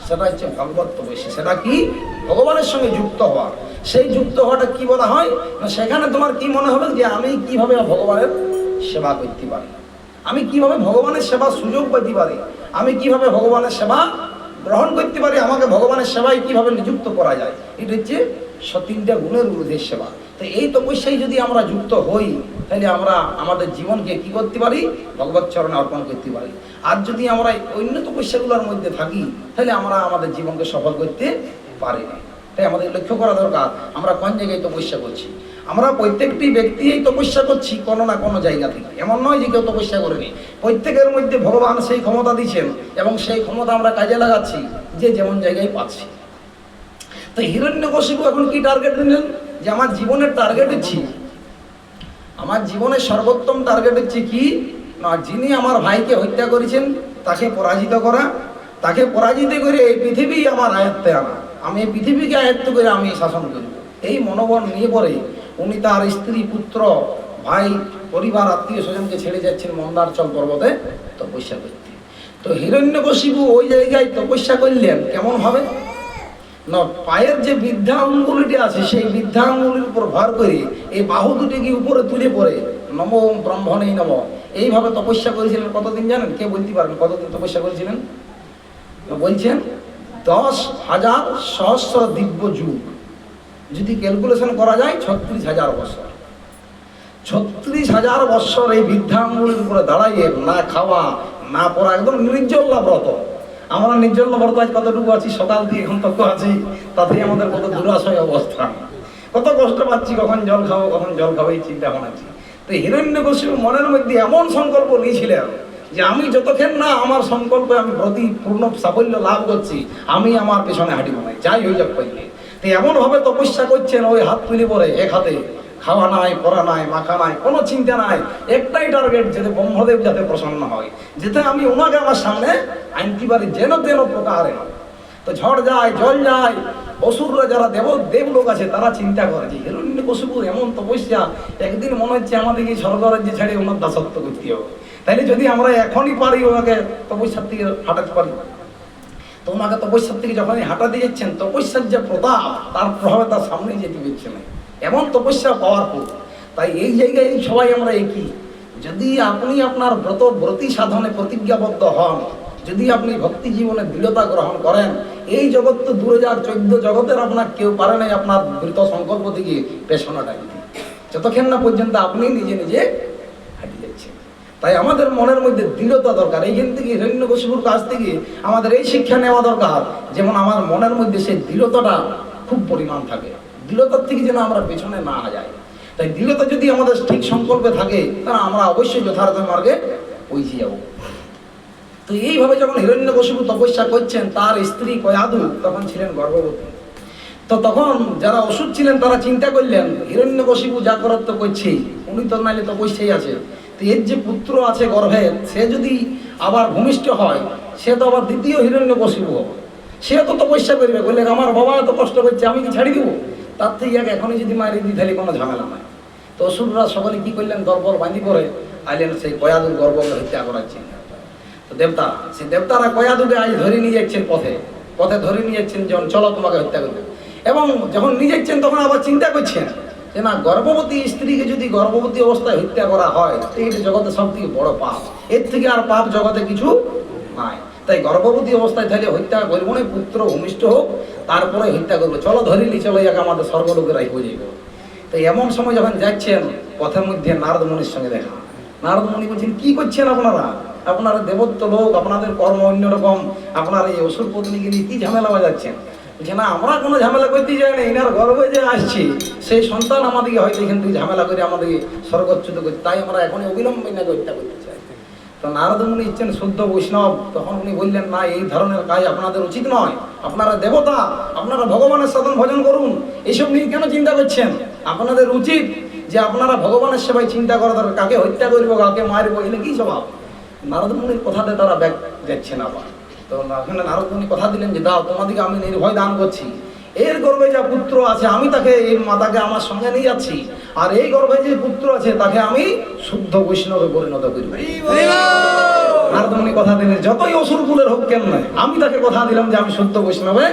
A: সেটা হচ্ছে ভগবত তপস্যা। সেটা কি? ভগবানের সঙ্গে যুক্ত হওয়া। সেই যুক্ত হওয়াটা কি বলা হয়? না, সেখানে তোমার কি মনে হবে যে আমি কিভাবে ভগবানের সেবা করতে পারি, আমি কিভাবে ভগবানের সেবার সুযোগ পেতে পারি, আমি কিভাবে ভগবানের সেবা গ্রহণ করতে পারি, আমাকে ভগবানের সেবায় কিভাবে নিযুক্ত করা যায়। এটা হচ্ছে তিনটা গুণের ঊর্ধ্বে সেবা। তো এই তপস্যায় যদি আমরা যুক্ত হই, তাহলে আমরা আমাদের জীবনকে কি করতে পারি? ভগবত চরণে অর্পণ করতে পারি। আর যদি আমরা অন্য তপস্যাগুলোর মধ্যে থাকি, তাহলে আমরা আমাদের জীবনকে সফল করতে পারি না। তাই আমাদের লক্ষ্য করা দরকার আমরা কোন জায়গায় তপস্যা করছি। আমরা প্রত্যেকটি ব্যক্তি এই তপস্যা করছি কোনো না কোনো জায়গা থেকে, এমন নয় যে কেউ তপস্যা করেনি। প্রত্যেকের মধ্যে ভগবান সেই ক্ষমতা দিচ্ছেন এবং সেই ক্ষমতা আমরা কাজে লাগাচ্ছি যে যেমন জায়গায় পাচ্ছি। তো হিরণ্যকশিপু এখন কি টার্গেট নিলেন? যে আমার জীবনের টার্গেট হচ্ছে, আমার জীবনের সর্বোত্তম টার্গেট হচ্ছে কি না, যিনি আমার ভাইকে হত্যা করেছেন তাকে পরাজিত করা, তাকে পরাজিত করে এই পৃথিবী আমার আয়ত্তে আনা, আমি এই পৃথিবীকে আয়ত্ত করে আমি শাসন করব। এই মনোবল নিয়ে পরে উনি তার স্ত্রী, পুত্র, ভাই, পরিবার, আত্মীয় স্বজনকে ছেড়ে যাচ্ছেন মন্দারচল পর্বতে তপস্যা করতে। তো হিরণ্যকশিপু ওই জায়গায় তপস্যা করলেন কেমন হবে না, পায়ের যে বৃদ্ধা আঙ্গুলিটি আছে সেই বৃদ্ধা আঙ্গুলির উপর ভর করে এই বাহু দুটিকে উপরে তুলে পড়ে নম ব্রহ্মণেই নম এইভাবে তপস্যা করেছিলেন। কতদিন জানেন? কে বলতে পারবেন কতদিন তপস্যা করেছিলেন? বলছেন 10,000 সহস্র দিব্য যুগ। যদি ক্যালকুলেশন করা যায় 36,000 বছর। 36,000 বছর এই বৃদ্ধা আঙ্গুলির উপরে দাঁড়াইয়ে না খাওয়া না পড়া, একদম নির্জল্লা ব্রত। আমরা নির্জল্লা ব্রত আজ কতটুকু আছি? সকাল দিয়ে এখন তক আছি, তাতেই আমাদের কত দুরাশয় অবস্থা, কত কষ্ট পাচ্ছি, কখন জল খাবো কখন জল খাবো এই চিন্তা ভাবনাচ্ছি। তো হিরণ্যকশিপু মনের মধ্যে এমন সংকল্প নিয়েছিলেন যে আমি যতক্ষণ না আমার সংকল্পে আমি পূর্ণ সাফল্য লাভ করছি, আমি আমার পেছনে হাঁটি বানাই, যাই হয়ে যাক পাইলে। তো এমনভাবে তপস্যা করছেন, ওই হাত তুলে পরে এক হাতে, খাওয়া নাই, পড়া নাই, মাখা নাই, কোনো চিন্তা নাই, একটাই টার্গেট যাতে ব্রহ্মদেব যাতে প্রসন্ন হয়, যাতে আমি ওনাকে আমার সামনে আনতে পারি যেন তেন প্রকারে। তো ঝড় যায়, জল যায়, অসুররা যারা দেবলোক আছে তারা চিন্তা করে যে হিরণ্যকশিপুর এমন তপস্যা, একদিন মনে হচ্ছে আমাদেরকে স্বর্গরাজ্যে ছেড়ে ওনার দাসত্ব করতে হবে। তাইলে যদি আমরা এখনই পারি ওনাকে তপস্যার থেকে হাঁটাতে পারি। তো ওনাকে তপস্যার থেকে যখনই হাঁটাতে যাচ্ছেন, তপস্যার যে প্রতাপ তার প্রভাবে তার সামনে যেতে পারছে না, এমন তপস্যা পাওয়ারফুল। তাই এই জায়গায় সবাই আমরা একই। যদি আপনি আপনার ব্রতী সাধনে প্রতিজ্ঞাবদ্ধ হন, যদি আপনি ভক্তি জীবনে দৃঢ়তা গ্রহণ করেন, এই জগৎ তো 2014 জগতের আপনার কেউ পারে নাই আপনার দৃঢ় সংকল্প থেকে পেছনাটা দিতে, যতক্ষণ না পর্যন্ত আপনি নিজে নিজে হাঁটি যাচ্ছেন। তাই আমাদের মনের মধ্যে দৃঢ়তা দরকার। এইখান থেকে হিরণ্যকশিপুর কাছ থেকে আমাদের এই শিক্ষা নেওয়া দরকার, যেমন আমার মনের মধ্যে সেই দৃঢ়তাটা খুব পরিমাণ থাকে, দৃঢ়তার থেকে যেন আমরা পেছনে না যাই। তাই দৃঢ়তা যদি আমাদের ঠিক সংকল্পে থাকে, তাহলে আমরা অবশ্যই যথার্থ মার্গে পৌঁছে যাব। তো এইভাবে যখন হিরণ্যকশিপু তপস্যা করছেন, তার স্ত্রী কয়াদু তখন ছিলেন গর্ভবতী। তো তখন যারা অসুর ছিলেন তারা চিন্তা করলেন হিরণ্যকশিপু যা করার তো করছে, উনি তো নাইলে তপস্যাই আছে, তো এর যে পুত্র আছে গর্ভে, সে যদি আবার ভূমিষ্ঠ হয়, সে তো আবার দ্বিতীয় হিরণ্যকশিপু হবে, সে তো তপস্যা করবে, বললে আমার বাবা এত কষ্ট করছে আমি কি ছাড়ি দিব, তার থেকে এখনই যদি মারি দিই তাহলে কোনো ঝামেলা নাই। তো অসুররা সকলে কি করলেন, গর্ব বাঁধি করে আইলেন সেই কয়াদুর গর্ভকে হত্যা করার চিন্তা। তো দেবতা, সেই দেবতারা কয়াদুকে আজ ধরে নিয়ে যাচ্ছেন, পথে ধরে নিয়ে যাচ্ছেন, যখন চলো তোমাকে হত্যা করবে। এবং যখন নিয়ে যাচ্ছেন তখন আবার চিন্তা করছেন যে না, গর্ভবতী স্ত্রীকে যদি গর্ভবতী অবস্থায় হত্যা করা হয়, এইটা জগতে সব থেকে বড় পাপ, এর থেকে আর পাপ জগতে কিছু নাই। তাই গর্ভবতী অবস্থায় তাহলে হত্যা করবো না, পুত্র ভূমিষ্ঠ হোক তারপরে হত্যা করবো, চলো ধরিলি, চলো ইয়াকে আমাদের স্বর্গলোকেরাই হয়ে যাবে। তো এমন সময় যখন যাচ্ছেন, পথের মধ্যে নারদ মুনির সঙ্গে দেখা। নারদ মুনি বলছেন কি করছেন আপনারা? আপনারা দেবত্ব লোক, আপনাদের কর্ম অন্যরকম, আপনারা এই অসুর পত্নীকে নিয়ে কি ঝামেলা বাজাচ্ছেন? যে না, আমরা কোনো ঝামেলা করতে যাই না, এনার গর্বে যে আসছি সেই সন্তান আমাদেরকে হয়তো এখান থেকে ঝামেলা করে আমাদেরকে স্বর্গচ্যুত করছে, তাই আমরা এখনই অবিলম্বে না হত্যা করতে চাই। তো নারদ মুনি ইচ্ছেন শুদ্ধ বৈষ্ণব, তখন উনি বললেন না, এই ধরনের কাজ আপনাদের উচিত নয়, আপনারা দেবতা, আপনারা ভগবানের সাধন ভজন করুন, এইসব নিয়ে কেন চিন্তা করছেন? আপনাদের উচিত যে আপনারা ভগবানের সেবায় চিন্তা করা দরকার, কাকে হত্যা করবো, কাকে মারবো, এগুলো কি স্বভাব? নারদ মুনির কথাতে তারা ব্যাক যাচ্ছে না। আবার তো ওখানে নারদ মুনি কথা দিলেন যে দাও, তোমাদেরকে আমি নির্ভয় দান করছি, এর গর্ভে যা পুত্র আছে আমি তাকে, এই মাতাকে আমার সঙ্গে নিয়ে যাচ্ছি, আর এই গর্ভে যে পুত্র আছে তাকে আমি শুদ্ধ বৈষ্ণবে পরিণত করব। নারদ মুনি কথা দিলেন, যতই অসুর কুলের হোক কেন নয়, আমি তাকে কথা দিলাম যে আমি শুদ্ধ বৈষ্ণবে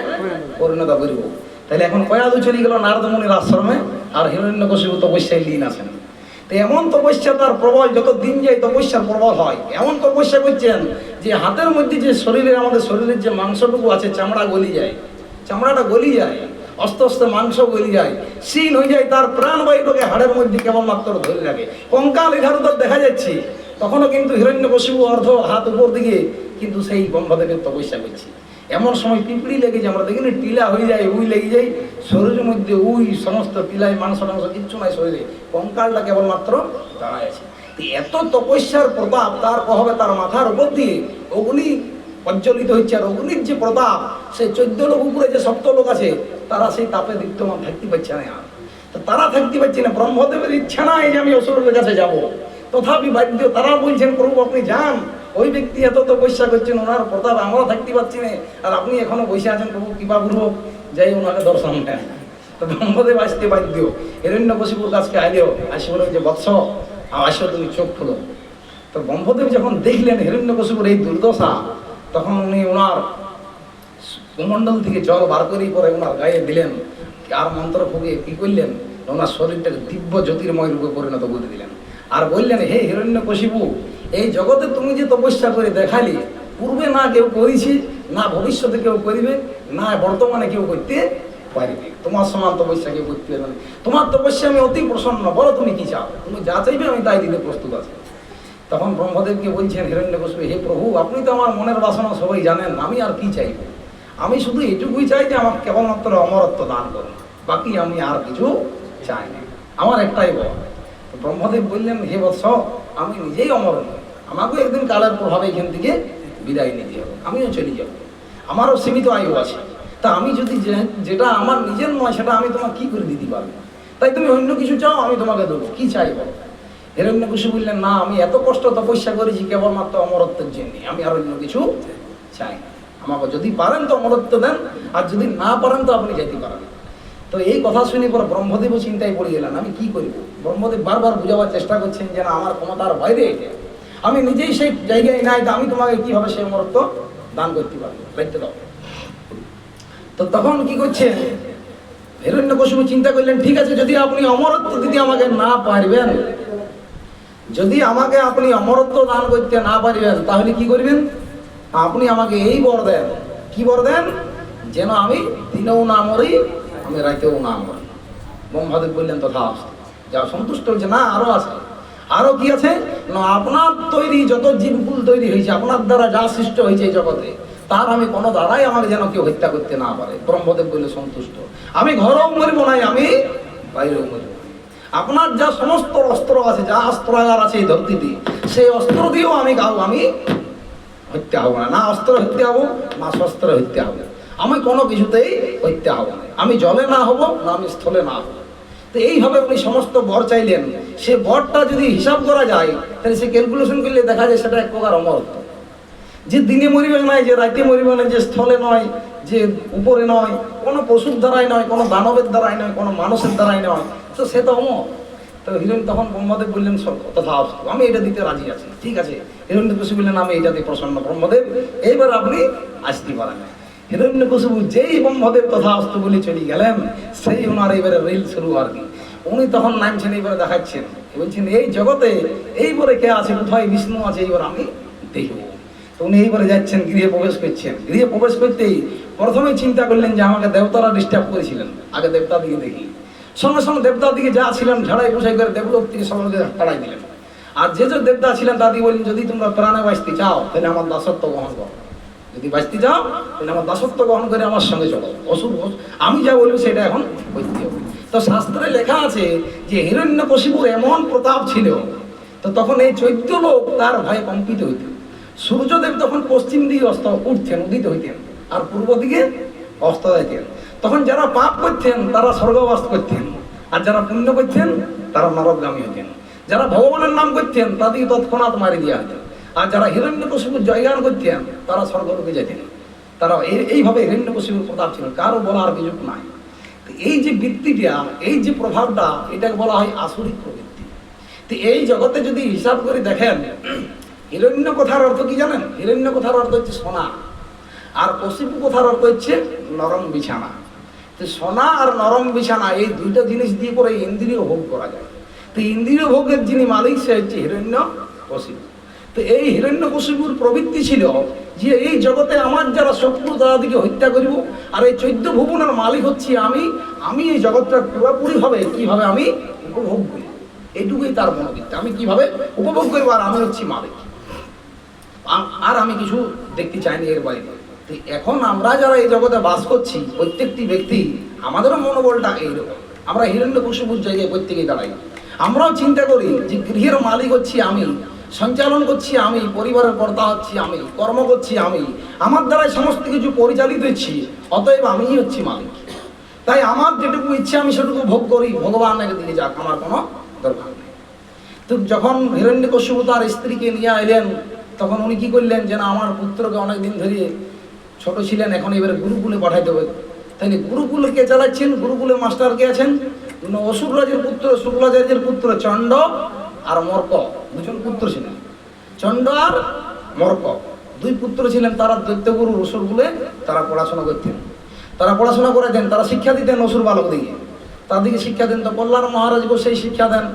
A: পরিণত করব। তাহলে এখন কয়াদু চলে গেল নারদ মুনির আশ্রমে, আর হিরণ্যকশিপু তপস্যায় লীন আছেন। তো এমন তপস্যা তার প্রবল, যত দিন যায় তপস্যার প্রবল হয়, এমন তপস্যা করছেন যে হাতের মধ্যে যে শরীরের, আমাদের শরীরের যে মাংসটুকু আছে, চামড়া গলি যায়, চামড়াটা গলি যায়, আস্তে আস্তে মাংস গলি যায়, সিন হয়ে যায়, তার প্রাণবায়ুটাকে হাড়ের মধ্যে কেবলমাত্র ধরে রাখে, কঙ্কাল এধার উধার দেখা যাচ্ছে। তখনও কিন্তু হিরণ্যকশিপু অর্ধ হাত উপর দিকে কিন্তু সেই ব্রহ্মদেবের তপস্যা করছে। এমন সময় পিঁপড়ি লেগে যায়, আমরা দেখি না টিলা হয়ে যায়, উই লেগে যায় শরীরের মধ্যে, উই সমস্ত টিলায় মাংস টাংস কিচ্ছু নাই শরীরে, কঙ্কালটা কেবলমাত্র দাঁড়ায় আছে। এত তপস্যার প্রতাপ, তার কহবে তার মাথার উপর দিয়ে অগ্নি প্রজ্বলিত হচ্ছে, আর অগ্নির যে প্রতাপ, সেই 14 লোক উপরে যে সপ্ত লোক আছে তারা সেই তাপে দীপ্তমান থাকতে পারছে না। তো তারা থাকতে পারছে না, ব্রহ্মদেবের ইচ্ছা নাই যে আমি অসুরের কাছে যাব, তথাপি বাধ্য, তারা বলছেন প্রভু আপনি যান, ওই ব্যক্তি এত তপস্যা করছেন, ওনার প্রতাপ আমরা থাকতে পারছি না, আর আপনি এখনো বসে আছেন, প্রভু কৃপা পূর্বক যাই ওনাকে দর্শন দেন। তো ব্রহ্মদেব আসতে বাধ্য, হিরণ্যকশিপুর কাছে আইলেও আসি বলে যে বৎস আসো, তুমি চোখ খুলো। তো ব্রহ্মদেব যখন দেখলেন হিরণ্যকশিপুর এই দুর্দশা, তখন উনি ওনার কুমণ্ডল থেকে জল বার করেই পরে ওনার গায়ে দিলেন, আর মন্ত্র ফুঁকে কি করলেন, ওনার শরীরটাকে দিব্য জ্যোতির্ময় রূপে পরিণত করে দিলেন। আর বললেন, হে হিরণ্যকশিপু, এই জগতে তুমি যে তপস্যা করে দেখালি, পূর্বে না কেউ করেছি, না ভবিষ্যতে কেউ করিবে, না বর্তমানে কেউ করতে পারিবে, তোমার সমান তপস্যা কেউ করতে পারবে না। তোমার তপস্যা আমি অতি প্রসন্ন, বলো তুমি কি চাও, তুমি যা চাইবে আমি তাই দিতে প্রস্তুত আছি। তখন ব্রহ্মদেবকে বলছেন হিরণ্যকশিপু, হে প্রভু, আপনি তো আমার মনের বাসনা সবাই জানেন, আমি আর কি চাইব, আমি শুধু এটুকুই চাই যে আমাকে কেবলমাত্র অমরত্ব দান করুন, বাকি আমি আর কিছু চাই না, আমার একটাই বল। ব্রহ্মদেব বললেন, হে বৎস, আমি নিজেই অমর নই, আমাকেও একদিন কালের প্রভাবে এখান থেকে বিদায় নিতে হবে, আমিও চলে যাব, আমারও সীমিত আয়ু আছে, তা আমি যদি যেটা আমার নিজের নয় সেটা আমি তোমাকে কি করে দিতে পারবো, তাই তুমি অন্য কিছু চাও আমি তোমাকে দেবো, কি চাই বলো। হিরণ্যকশিপু বললেন, না, আমি এত কষ্ট তপস্যা করেছি কেবলমাত্র অমরত্বের জন্য, আমি আর অন্য কিছু চাই না, আমাকে যদি পারেন তো অমরত্ব দেন, আর যদি না পারেন তো আপনি যেতে পারেন। তো এই কথা শুনে পরে ব্রহ্মদেব চিন্তায় পড়ে গেলেন, আমি কি করব। ব্রহ্মদেব বারবার বুঝাবার চেষ্টা করছেন যে না, আমার ক্ষমতার বাইরে, আমি নিজেই সেই জায়গায় নাই, তো আমি তোমাকে কিভাবে সেই অমরত্ব দান করতে পারবো, দায়িত্ব দাও। তো তখন কি করছেন, হিরণ্যকশিপু চিন্তা করলেন, ঠিক আছে, যদি আপনি অমরত্ব দিতে আমাকে না পারবেন, যদি আমাকে আপনি অমরত্ব দান করতে না পারবেন, তাহলে কি করবেন, আপনি আমাকে এই বর দেন, কি বর দেন, যেন আমি দিনেও না মরি, আমি রাতেও না মরি। ব্রহ্মদেব বললেন, তথা যা সন্তুষ্ট হয়েছে, না আরো আছে, আরো কি আছে না, আপনার তৈরি যত জীবকুল তৈরি হয়েছে, আপনার দ্বারা যা সৃষ্ট হয়েছে এই জগতে, তার আমি কোনো দ্বারাই আমাকে যেন কেউ হত্যা করতে না পারে। ব্রহ্মদেব বললে, সন্তুষ্ট, আমি ঘরেও মরিব নাই, আমি বাইরেও মরিব। আপনার যা সমস্ত অস্ত্র আছে, যা অস্ত্রাগার আছে এই ধরতিতে, সেই অস্ত্র দিয়েও আমি হত্যা হবো না, না অস্ত্র হত্যা হবো, না শস্ত্র হত্যা হবো, আমি কোনো কিছুতেই হত্যা হবো না, আমি জলে না হবো, না আমি স্থলে না হবো। তো এইভাবে উনি সমস্ত বর চাইলেন। সে বরটা যদি হিসাব করা যায়, তাহলে সে ক্যালকুলেশন করলে দেখা যায় সেটা এক প্রকার অমরত্ব, যে দিনে মরিবে নয়, যে রাতে মরিবে না, যে স্থলে নয়, যে উপরে নয়, কোনো পশুর দ্বারাই নয়, কোনো দানবের দ্বারাই নয়, কোনো মানুষের দ্বারাই নয়, তো সে তো অমর। তো তখন ব্রহ্মদেব বললেন, তথা আমি এটা দিতে রাজি আছি, ঠিক আছে। হিরণ্যকশিপু বললেন, আমি এইটাতে প্রসন্ন ব্রহ্মদেব, এইবার আপনি আসতে পারেন। হিরণ্যকশিপু যেই ব্রহ্মদেব তথা অস্ত বলে চলে গেলেন, সেই ওনার এবারে রিল শুরু আর কি। উনি তখন নামছেন, এইবারে দেখাচ্ছেন, বলছেন এই জগতে এইবারে কে আছে, কোথায় বিষ্ণু আছে, এইবার আমি দেখব। তো উনি এইবারে যাচ্ছেন, গৃহে প্রবেশ করছেন। গৃহে প্রবেশ করতেই প্রথমে চিন্তা করলেন যে আমাকে দেবতারা ডিস্টার্ব করেছিলেন, আগে দেবতা দিকে দেখি। সঙ্গে সঙ্গে দেবতার দিকে যা ছিলেন ঝাড়াই পোছাই করে দেবলোক থেকে সকলকে তাড়াই দিলেন। আর যে যে দেবতা ছিলেন দাদি বললেন, যদি তোমরা প্রাণে বাঁচতে চাও তাহলে আমার দাসত্ব গ্রহণ করো, যদি বাঁচতে চাও তাহলে আমার দাসত্ব গ্রহণ করে আমার সঙ্গে চলো, অসুর আমি যা বলবো সেটা এখন করতে হবে। তো শাস্ত্রে লেখা আছে যে হিরণ্যকশিপুর এমন প্রতাপ ছিল, তো তখন এই 14 লোক তার ভয়ে কম্পিত হইত। সূর্যদেব তখন পশ্চিম দিকে উঠতেন, উদিত হইতেন, আর পূর্ব দিকে অস্ত যাইতেন। তখন যারা পাপ করতেন তারা স্বর্গবাস করতেন, আর যারা পুণ্য করতেন তারা নরকগামী হইতেন। যারা ভগবানের নাম করতেন তাদেরকে তৎক্ষণাৎ মারি দেওয়া হতো, আর যারা হিরণ্যকশিপুর জয়গান করতেন তারা স্বর্গলোকে যেতেন। তারা এইভাবে হিরণ্যকশিপুর প্রতাপ ছিল, কারো বলার কিছু নাই। এই যে বৃত্তিটা, এই যে প্রভাবটা, এটাকে বলা হয় আসুরিক প্রবৃত্তি। তো এই জগতে যদি হিসাব করে দেখেন, হিরণ্য কথার অর্থ কি জানেন? হিরণ্য কথার অর্থ হচ্ছে সোনা, আর কশিপু কথার অর্থ হচ্ছে নরম বিছানা। তো সোনা আর নরম বিছানা এই দুইটা জিনিস দিয়ে পরে ইন্দ্রিয় ভোগ করা যায়। তো ইন্দ্রিয় ভোগের যিনি মালিক সে হচ্ছে হিরণ্যকশিপু। তো এই হিরণ্যকশিপুর প্রবৃত্তি ছিল যে এই জগতে আমার যারা শত্রু তাদেরকে হত্যা করিব, আর এই 14 ভুবনের মালিক হচ্ছি আমি এই জগৎটা পুরোপুরি হবে কিভাবে আমি উপভোগ করি, এইটুকুই তার মনোবৃত্তি। আমি কিভাবে উপভোগ করবো, আর আমি হচ্ছি মালিক, আর আমি কিছু দেখতে চাইনি এর বাইরে। তো এখন আমরা যারা এই জগতে বাস করছি, প্রত্যেকটি ব্যক্তি আমাদেরও মনোবলটা এইরকম। আমরা হিরণ্যকশিপুর জায়গায় প্রত্যেকেই দাঁড়াই। আমরাও চিন্তা করি যে গৃহের মালিক হচ্ছি আমি, সঞ্চালন করছি আমি, পরিবারের কর্তা হচ্ছি আমি, কর্ম করছি আমি, আমার দ্বারাই সমস্ত কিছু পরিচালিত হচ্ছি, অতএব আমিই হচ্ছি মালিক। তাই আমার যেটুকু ইচ্ছে আমি সেটুকু ভোগ করি, ভগবানের দিকে যাক, আমার কোনো দরকার নেই। তো যখন হিরণ্যকশিপু তার স্ত্রীকে নিয়ে এলেন, তখন উনি কি করলেন যে না, আমার পুত্রকে অনেকদিন ধরে ছোট ছিলেন, এখন এবারে গুরুকুলে পাঠাইতে হবে। তাই গুরুকুলে কে চালাচ্ছেন? গুরুকুলে মাস্টার কে আছেন? অসুর রাজের পুত্র, শুক্লাচার্যের পুত্র চণ্ড আর মর্ক, দুজন পুত্র ছিলেন। চণ্ড আর মর্ক দুই পুত্র ছিলেন। তারা দৈত্যগুরু অসুরগুলে তারা পড়াশোনা করতেন, তারা পড়াশোনা করেছেন, তারা শিক্ষা দিতেন অসুর বালকদিকে, তাদেরকে শিক্ষা দেন। তো প্রহ্লাদ মহারাজকেও সেই শিক্ষা দেন।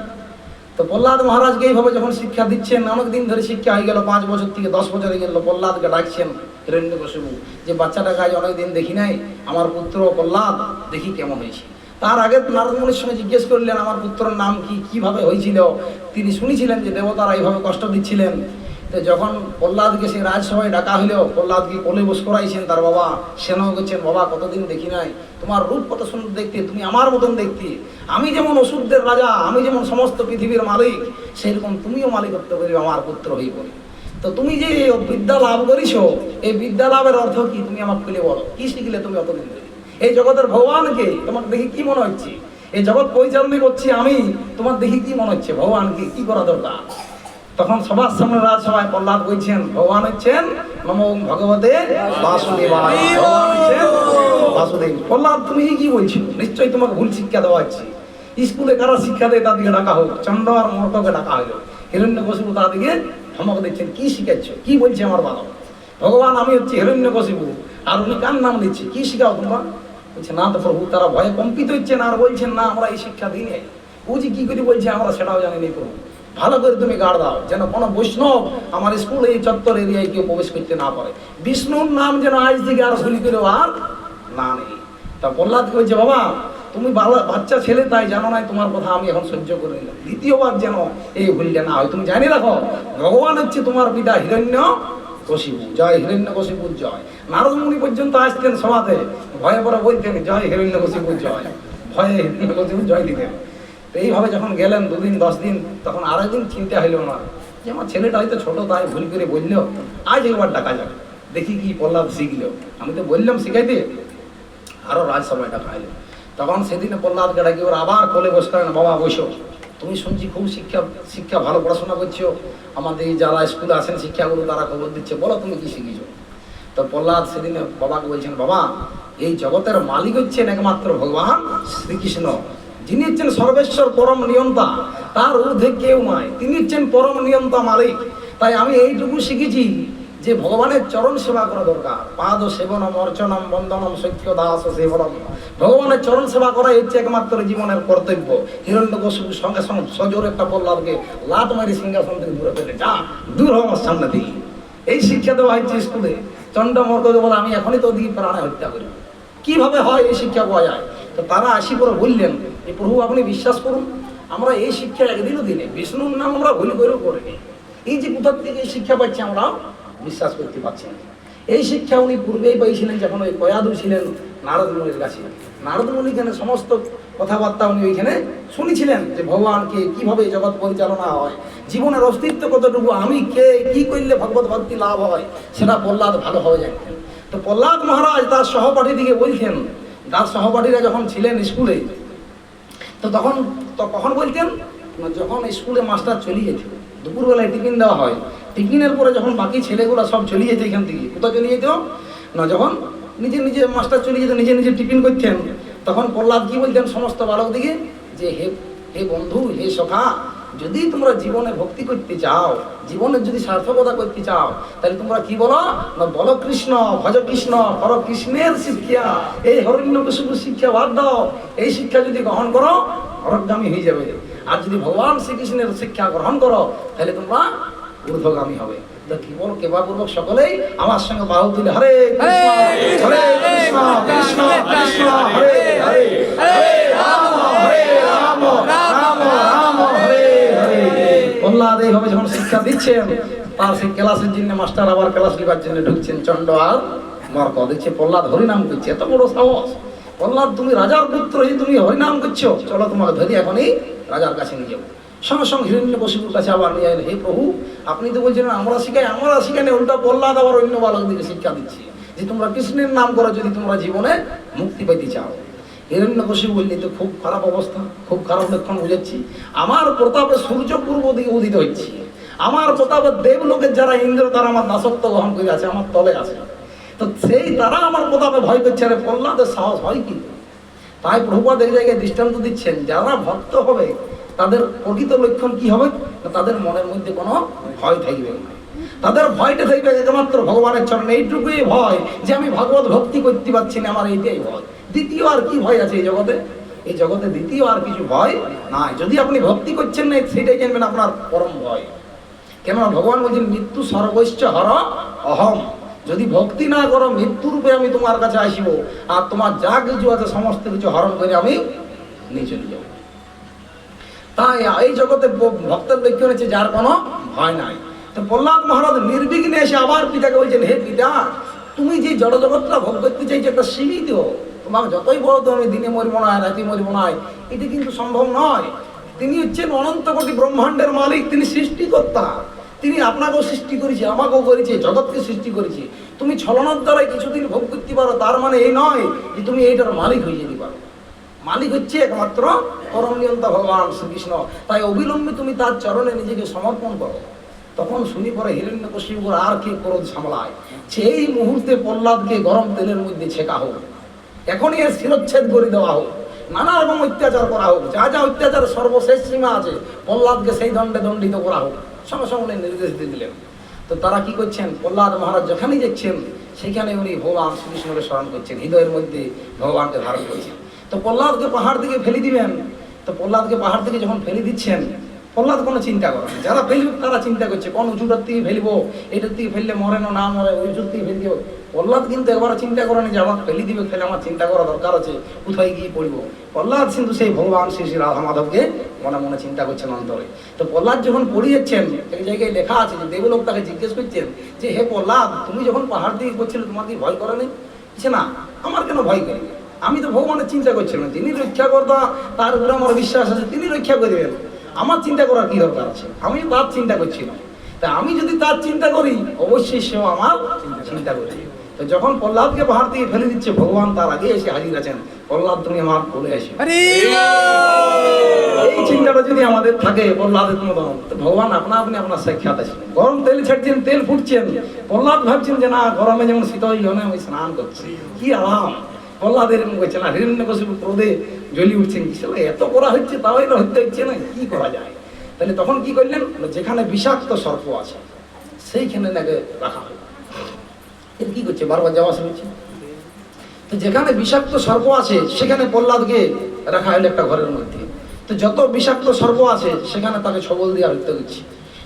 A: তো প্রহ্লাদ মহারাজকে এইভাবে যখন শিক্ষা দিচ্ছেন, অনেকদিন ধরে শিক্ষা হয়ে গেল, 5 বছর থেকে 10 বছর হয়ে গেল, প্রহ্লাদকে ডাকছেন হিরণ্যকশিপু যে বাচ্চাটাকে আজ অনেকদিন দেখি নাই, আমার পুত্র প্রহ্লাদ দেখি কেমন হয়েছে। তার আগে নারদ মুনির সঙ্গে জিজ্ঞেস করলেন আমার পুত্রের নাম কি, কিভাবে হয়েছিল। তিনি শুনেছিলেন যে দেবতারা এইভাবে কষ্ট দিচ্ছিলেন। তো যখন প্রহ্লাদকে সেই রাজসভায় ডাকা হইল, প্রহ্লাদকে কোলে বস করাইছেন তার বাবা, সেনাও করছেন, বাবা কতদিন দেখি নাই, তোমার রূপ কত সুন্দর দেখতে, তুমি আমার মতন দেখতে, আমি যেমন অসুরদের রাজা, আমি যেমন সমস্ত পৃথিবীর মালিক, সেরকম তুমিও মালিকত্ব করিবে আমার পুত্র হয়ে পড়ে। তো তুমি যে বিদ্যা লাভ করিস, এই বিদ্যা লাভের অর্থ কি তুমি আমাকে খুলে বলো, কি শিখলে তুমি অতদিন ধরে? এই জগতের ভগবানকে তোমার দেখি কি মনে হচ্ছে? এই জগৎ পরিচালনা করছি আমি, তোমার দেখি কি মনে হচ্ছে ভগবানকে কি করা দরকার? তখন সবার সামনে রাজসভায় প্রহ্লাদ বলছেন ভগবান হচ্ছেন নমো ভগবতে বাসুদেবায়, ভগবান হচ্ছেন বাসুদেব। প্রহ্লাদ তুমি কি বলছো? নিশ্চয়ই তোমাকে ভুল শিক্ষা দেওয়া হচ্ছে। স্কুলে কারা শিক্ষা দেয় তাদেরকে ডাকা হোক, চন্ড আর মর্ককে ডাকা হলো। হিরণ্যকশিপু তাদেরকে ধমক দিচ্ছেন, কি শিখাচ্ছ, কি বলছে আমার বালক? ভগবান আমি হচ্ছি হিরণ্যকশিপু, আর উনি কার নাম নিচ্ছে, কি শিখাও তোমরা? বলছে না তো প্রভু। তারা ভয়ে কম্পিত হচ্ছেন আর বলছেন না আমরা এই শিক্ষা দিই নাই। ও যে কি করে বলছে আমরা সেটাও জানি না প্রভু, ভালো করে তুমি গাড় দাও যেন কোনো বৈষ্ণব আমার স্কুল এই চত্বর এরিয়ায় কেউ প্রবেশ করতে না পারে, বিষ্ণুর নাম যেন আজ থেকে আর ভুলি করে আর না নেই। তা প্রহ্লাদ বলছে বাবা তুমি বাচ্চা ছেলে তাই জানো না, তোমার কথা আমি এখন সহ্য করে নিলাম, দ্বিতীয়বার যেন এই ভুলটা না হয় তুমি জানি রাখো, ভগবান হচ্ছে তোমার পিতা হিরণ্যকশিপু, জয় হিরণ্যকশিপুর জয়। নারদ মুনি পর্যন্ত আসতেন সভাতে, ভয়ে পরে বলতেন জয় হিরণ্যকশিপুর জয়, ভয়ে হিরণ্যকশিপুর জয় দিতেন। এইভাবে যখন গেলেন 2 দিন 10 দিন, তখন আরেকদিন চিন্তা হইল না যে আমার ছেলেটা হয়তো ছোট তাই ভুল করে বললো, আজ একবার ডাকা যাবে, দেখি কি প্রহ্লাদ শিখলো। আমি তো বললাম শিখাইতে, আরো রাজসভায় ডাকা হইলো। তখন সেদিনে প্রহ্লাদকে ডাকি ওরা আবার কোলে বসে করেন, বাবা বসো, তুমি শুনছি খুব শিক্ষা ভালো পড়াশোনা করছো, আমাদের যারা স্কুলে আসেন শিক্ষাগুরু তারা খবর দিচ্ছে, বলো তুমি কি শিখেছো? তো প্রহ্লাদ সেদিনে বাবাকে বলছেন বাবা এই জগতের মালিক হচ্ছেন একমাত্র ভগবান শ্রীকৃষ্ণ, যিনি হচ্ছেন সর্বেশ্বর পরম নিয়ন্তা, তার ঊর্ধ্বে কেউ নয়, তিনি হচ্ছেন পরম নিয়ন্তা মালিক। তাই আমি এইটুকু শিখেছি যে ভগবানের চরণ সেবা করা দরকার, পাদ সেবনম অর্চনম বন্দনম সত্য দাস সেবনম, ভগবানের চরণ সেবা করাই হচ্ছে একমাত্র জীবনের কর্তব্য। হিরণ্যকশিপুর সঙ্গে সঙ্গে সজোর একটা প্রহ্লাদকে লাত মারি সিংহাসন থেকে দূরে ফেলে, যা দূর হও আমার সামনে দিয়ে। এই শিক্ষা দেওয়া হচ্ছে স্কুলে। চন্ড মর্ককে বলে আমি এখনই তো দিকে প্রাণে হত্যা করি, কিভাবে হয় এই শিক্ষা পাওয়া যায়? তো তারা আসি পরে বললেন যে প্রভু আপনি বিশ্বাস করুন,
B: আমরা এই শিক্ষা একদিনও দিনে বিষ্ণুর নাম আমরা ভুল করেও করিনি। এই যে কোথার থেকে এই শিক্ষা পাচ্ছি আমরা বিশ্বাস করতে পারছি না। এই শিক্ষা উনি পূর্বেই পাইছিলেন যখন ওই কয়াদু ছিলেন নারদ মুনির কাছে। নারদ মুনি এখানে সমস্ত কথাবার্তা উনি ওইখানে শুনেছিলেন যে ভগবানকে কিভাবে জগৎ পরিচালনা হয়, জীবনের অস্তিত্ব কতটুকু, আমি কে, কি করলে ভগবত ভক্তি লাভ হয়, সেটা প্রহ্লাদ ভালোভাবে জানতেন। তো প্রহ্লাদ মহারাজ তার সহপাঠী দিকে বলছেন, তার সহপাঠীরা যখন ছিলেন স্কুলে, তো কখন বলতেন, যখন স্কুলে মাস্টার চলে যেত, দুপুরবেলায় টিফিন দেওয়া হয়, টিফিনের পরে যখন বাকি ছেলেগুলো সব চলে যেত এখান থেকে, কোথাও চলে যেত না, যখন নিজে নিজে মাস্টার চলে যেত, নিজে নিজে টিফিন করতেন, তখন প্রহ্লাদ কি বলতেন সমস্ত বালক দিকে যে হে বন্ধু, হে সখা, যদি তোমরা জীবনে ভক্তি করতে চাও, জীবনের যদি সার্থকতা করতে চাও, তাহলে তোমরা কি বলো না, বলো কৃষ্ণ, ভজ কৃষ্ণ, কর কৃষ্ণের শিক্ষা, এই হরিণ্যকশিপুর শিক্ষা বাদ দাও। এই শিক্ষা যদি গ্রহণ করো অরগামী হয়ে যাবে, আর যদি ভগবান শ্রীকৃষ্ণের শিক্ষা গ্রহণ করো তাহলে তোমরা ঊর্ধ্বগামী হবে। তো কি বলো, কেবাপূর্বক সকলেই আমার সঙ্গে বাহু তুলে হরে কৃষ্ণ হরে কৃষ্ণ কৃষ্ণ কৃষ্ণ হরে হরে, হরে রাম রাম রাম হরে হরে। প্রহ্লাদ এইভাবে যখন শিক্ষা দিচ্ছেন, তার সেই ক্লাসের জন্য মাস্টার আবার ক্লাস লিবার জন্য ঢুকছেন, চন্ড আর মার্ক দেখছে প্রহ্লাদ হরিনাম করছে, এত বড় সাহস। প্রহ্লাদ, তুমি রাজার পুত্র, তুমি হরিনাম করছো, চলো তোমাকে ধরি এখনই রাজার কাছে নিয়ে যাবো। সঙ্গে সঙ্গে হিরণ্যকশিপুর কাছে আবার নিয়ে এলেন, হে প্রভু, আপনি তো বলছেন আমরা শিখাই, উল্টা প্রহ্লাদ আবার অন্য বালকদিকে শিক্ষা দিচ্ছি যে তোমরা কৃষ্ণের নাম করো যদি তোমরা জীবনে মুক্তি পেতে চাও। হিরণ্যকশিপু বললি, তো খুব খারাপ অবস্থা, খুব খারাপ লক্ষণ বুঝাচ্ছি। আমার প্রতাপে সূর্য পূর্ব দিকে উদিত হচ্ছে, আমার প্রতাপে দেবলোকের যারা ইন্দ্র তারা আমার দাসত্ব গ্রহণ করে আছে, আমার তলে আছে, তো সেই তারা আমার প্রতাপে ভয় করছে, আরে প্রহ্লাদের সাহস হয় কি? তাই প্রভুপাদ এই জায়গায় দৃষ্টান্ত দিচ্ছেন, যারা ভক্ত হবে তাদের প্রকৃত লক্ষণ কি হবে, তাদের মনের মধ্যে কোনো ভয় থাকবে না, তাদের ভয়টা থাকবে একমাত্র ভগবানের চরণে। এইটুকুই ভয় যে আমি ভগবত ভক্তি করতে পারছি না, আমার এইটাই ভয়। দ্বিতীয় আর কি ভয় আছে এই জগতে? এই জগতে দ্বিতীয় আর কিছু ভয় নাই। যদি আপনি ভক্তি করছেন না, সেটাই জানবেন আপনার পরম ভয়। কেননা ভগবান বলছেন মৃত্যু সর্বৈশ্চ হর অহম, যদি ভক্তি না করো মৃত্যুরূপে আমি তোমার কাছে আসিব, আর তোমার যা কিছু আছে সমস্ত কিছু হরণ করে আমি নিয়ে চলে যাব। তাই এই জগতে ভক্তের লক্ষণ হচ্ছে যার কোনো ভয় নাই। তো প্রহ্লাদ মহারাজ নির্বিঘ্নে এসে আবার পিতাকে বলছেন, হে পিতা, তুমি যে জড় জগৎটা ভোগ করতে চাইছো একটা সীমিত, তোমাকে যতই বড় তো আমি দিনে মরিব না, রাতে মরিব না, এটি কিন্তু সম্ভব নয়। তিনি হচ্ছেন অনন্ত কোটি ব্রহ্মাণ্ডের মালিক, তিনি সৃষ্টিকর্তা, তিনি আপনাকেও সৃষ্টি করেছে, আমাকেও করেছে, জগৎকে সৃষ্টি করেছে। তুমি ছলনার দ্বারাই কিছুদিন ভোগ করতে পারো, তার মানে এই নয় যে তুমি এইটার মালিক হয়ে যেতে পারো। মালিক হচ্ছে একমাত্র পরম নিয়ন্তা ভগবান শ্রীকৃষ্ণ। তাই অবিলম্বে তুমি তার চরণে নিজেকে সমর্পণ করো। তখন শুনি পরে হিরণ্যকশিপু আর কে ক্রোধ সামলায়, সেই মুহূর্তে প্রহ্লাদকে গরম তেলের মধ্যে ছেঁকা হোক, এখনই এর শিরচ্ছেদ করে দেওয়া হোক, নানা রকম অত্যাচার করা হোক, যা যা অত্যাচার সর্বশেষ সীমা আছে প্রহ্লাদকে সেই দণ্ডে দণ্ডিত করা হোক, সঙ্গে সঙ্গে উনি নির্দেশ দিয়ে দিলেন। তো তারা কি করছেন, প্রহ্লাদ মহারাজ যেখানেই যাচ্ছেন সেখানে উনি ভগবান শ্রীকৃষ্ণকে স্মরণ করছেন, হৃদয়ের মধ্যে ভগবানকে ধারণ করছেন। তো প্রহ্লাদকে পাহাড় থেকে ফেলে দিবেন, তো প্রহ্লাদকে পাহাড় থেকে যখন ফেলে দিচ্ছেন, প্রহ্লাদ কোনো চিন্তা করেন, যারা ফেলবে তারা চিন্তা করছে কোন উঁচুটার থেকে ফেলবো, এটার থেকে ফেললে মরে না মরে, ওই উঁচুর থেকে ফেল দিব। প্রহ্লাদ কিন্তু একবার চিন্তা করেনি যে আমার ফেলে দিবে, ফেলে আমার চিন্তা করা দরকার আছে কোথায় গিয়ে পড়বো। প্রহ্লাদ কিন্তু সেই ভগবান শ্রী শ্রী রাধা মাধবকে মনে মনে চিন্তা করছেন অন্তরে। তো প্রহ্লাদ যখন পড়িয়েছেন, এক জায়গায় লেখা আছে যে দেবলোক তাকে জিজ্ঞেস করছেন যে হে প্রহ্লাদ, তুমি যখন পাহাড় থেকে করছিলে তোমার কি ভয় করেনি? না, আমার কেন ভয় করবে, আমি তো ভগবানের চিন্তা করছিলাম, যিনি রক্ষা করতা তার উপরে আমার বিশ্বাস আছে, তিনি রক্ষা করবেন, আমার চিন্তা করার কি দরকার আছে, আমি তার চিন্তা করছিলাম। তা আমি যদি তার চিন্তা করি অবশ্যই সেও আমার চিন্তা করবে। তো যখন প্রহ্লাদকে পাহাড় থেকে ফেলে দিচ্ছে, ভগবান তার আগে এসে হাজির আছেন, প্রহ্লাদ তুমি আমার বলে আসি। এই চিন্তাটা যদি আমাদের থাকে প্রহ্লাদের মতন, তো ভগবান আপনা আপনি আপনার সাক্ষাৎ আছে। গরম তেল ছাড়ছেন, তেল ফুটছেন, প্রহ্লাদ ভাবছেন যে না, গরমে যেমন শীত আমি স্নান করছি, কি আরাম। প্রহ্লাদ এরকম করছে না, হিরণ্যকশিপু ক্রোধে জ্বলি উঠছেন, কি এত করা হচ্ছে তাও এটা হত্যা হচ্ছে না, কি করা যায়? তাহলে তখন কি করলেন, যেখানে বিষাক্ত সর্প আছে সেইখানে নাকি রাখা হয়। এর কি করছে, বারবার যাওয়া আসা হচ্ছে। তো যেখানে বিষাক্ত সর্প আছে সেখানে প্রহ্লাদকে রাখা হলো একটা ঘরের মধ্যে। তো যত বিষাক্ত সর্প আছে সেখানে তাকে ছবল দিয়ে হত্যা করছে।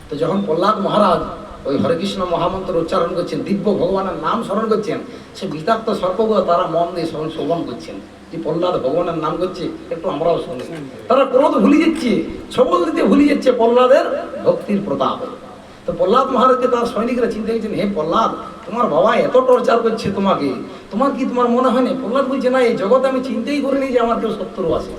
B: তো যখন প্রহ্লাদ মহারাজ ওই হরে কৃষ্ণ মহামন্ত্র উচ্চারণ করছেন, দিব্য ভগবানের নাম স্মরণ করছেন, সে বিষাক্ত সর্পগুলো তারা মন দিয়ে শ্রবণ করছেন। যে প্রহ্লাদ ভগবানের নাম করছে, একটু আমরাও শুনি। তারা ক্রোধ ভুলে যাচ্ছে, সবল দিতে ভুলে যাচ্ছে প্রহ্লাদের ভক্তির প্রতাপ। তো প্রহ্লাদ মহারাজকে তার সৈনিকরা চিন্তা করছেন, হে প্রহ্লাদ, তোমার বাবা এত টর্চার করছে তোমাকে, তোমার কি তোমার মনে হয় না? প্রহ্লাদ বলছে, না, এই জগতে আমি চিন্তাই করিনি যে আমার কেউ শত্রু আছে।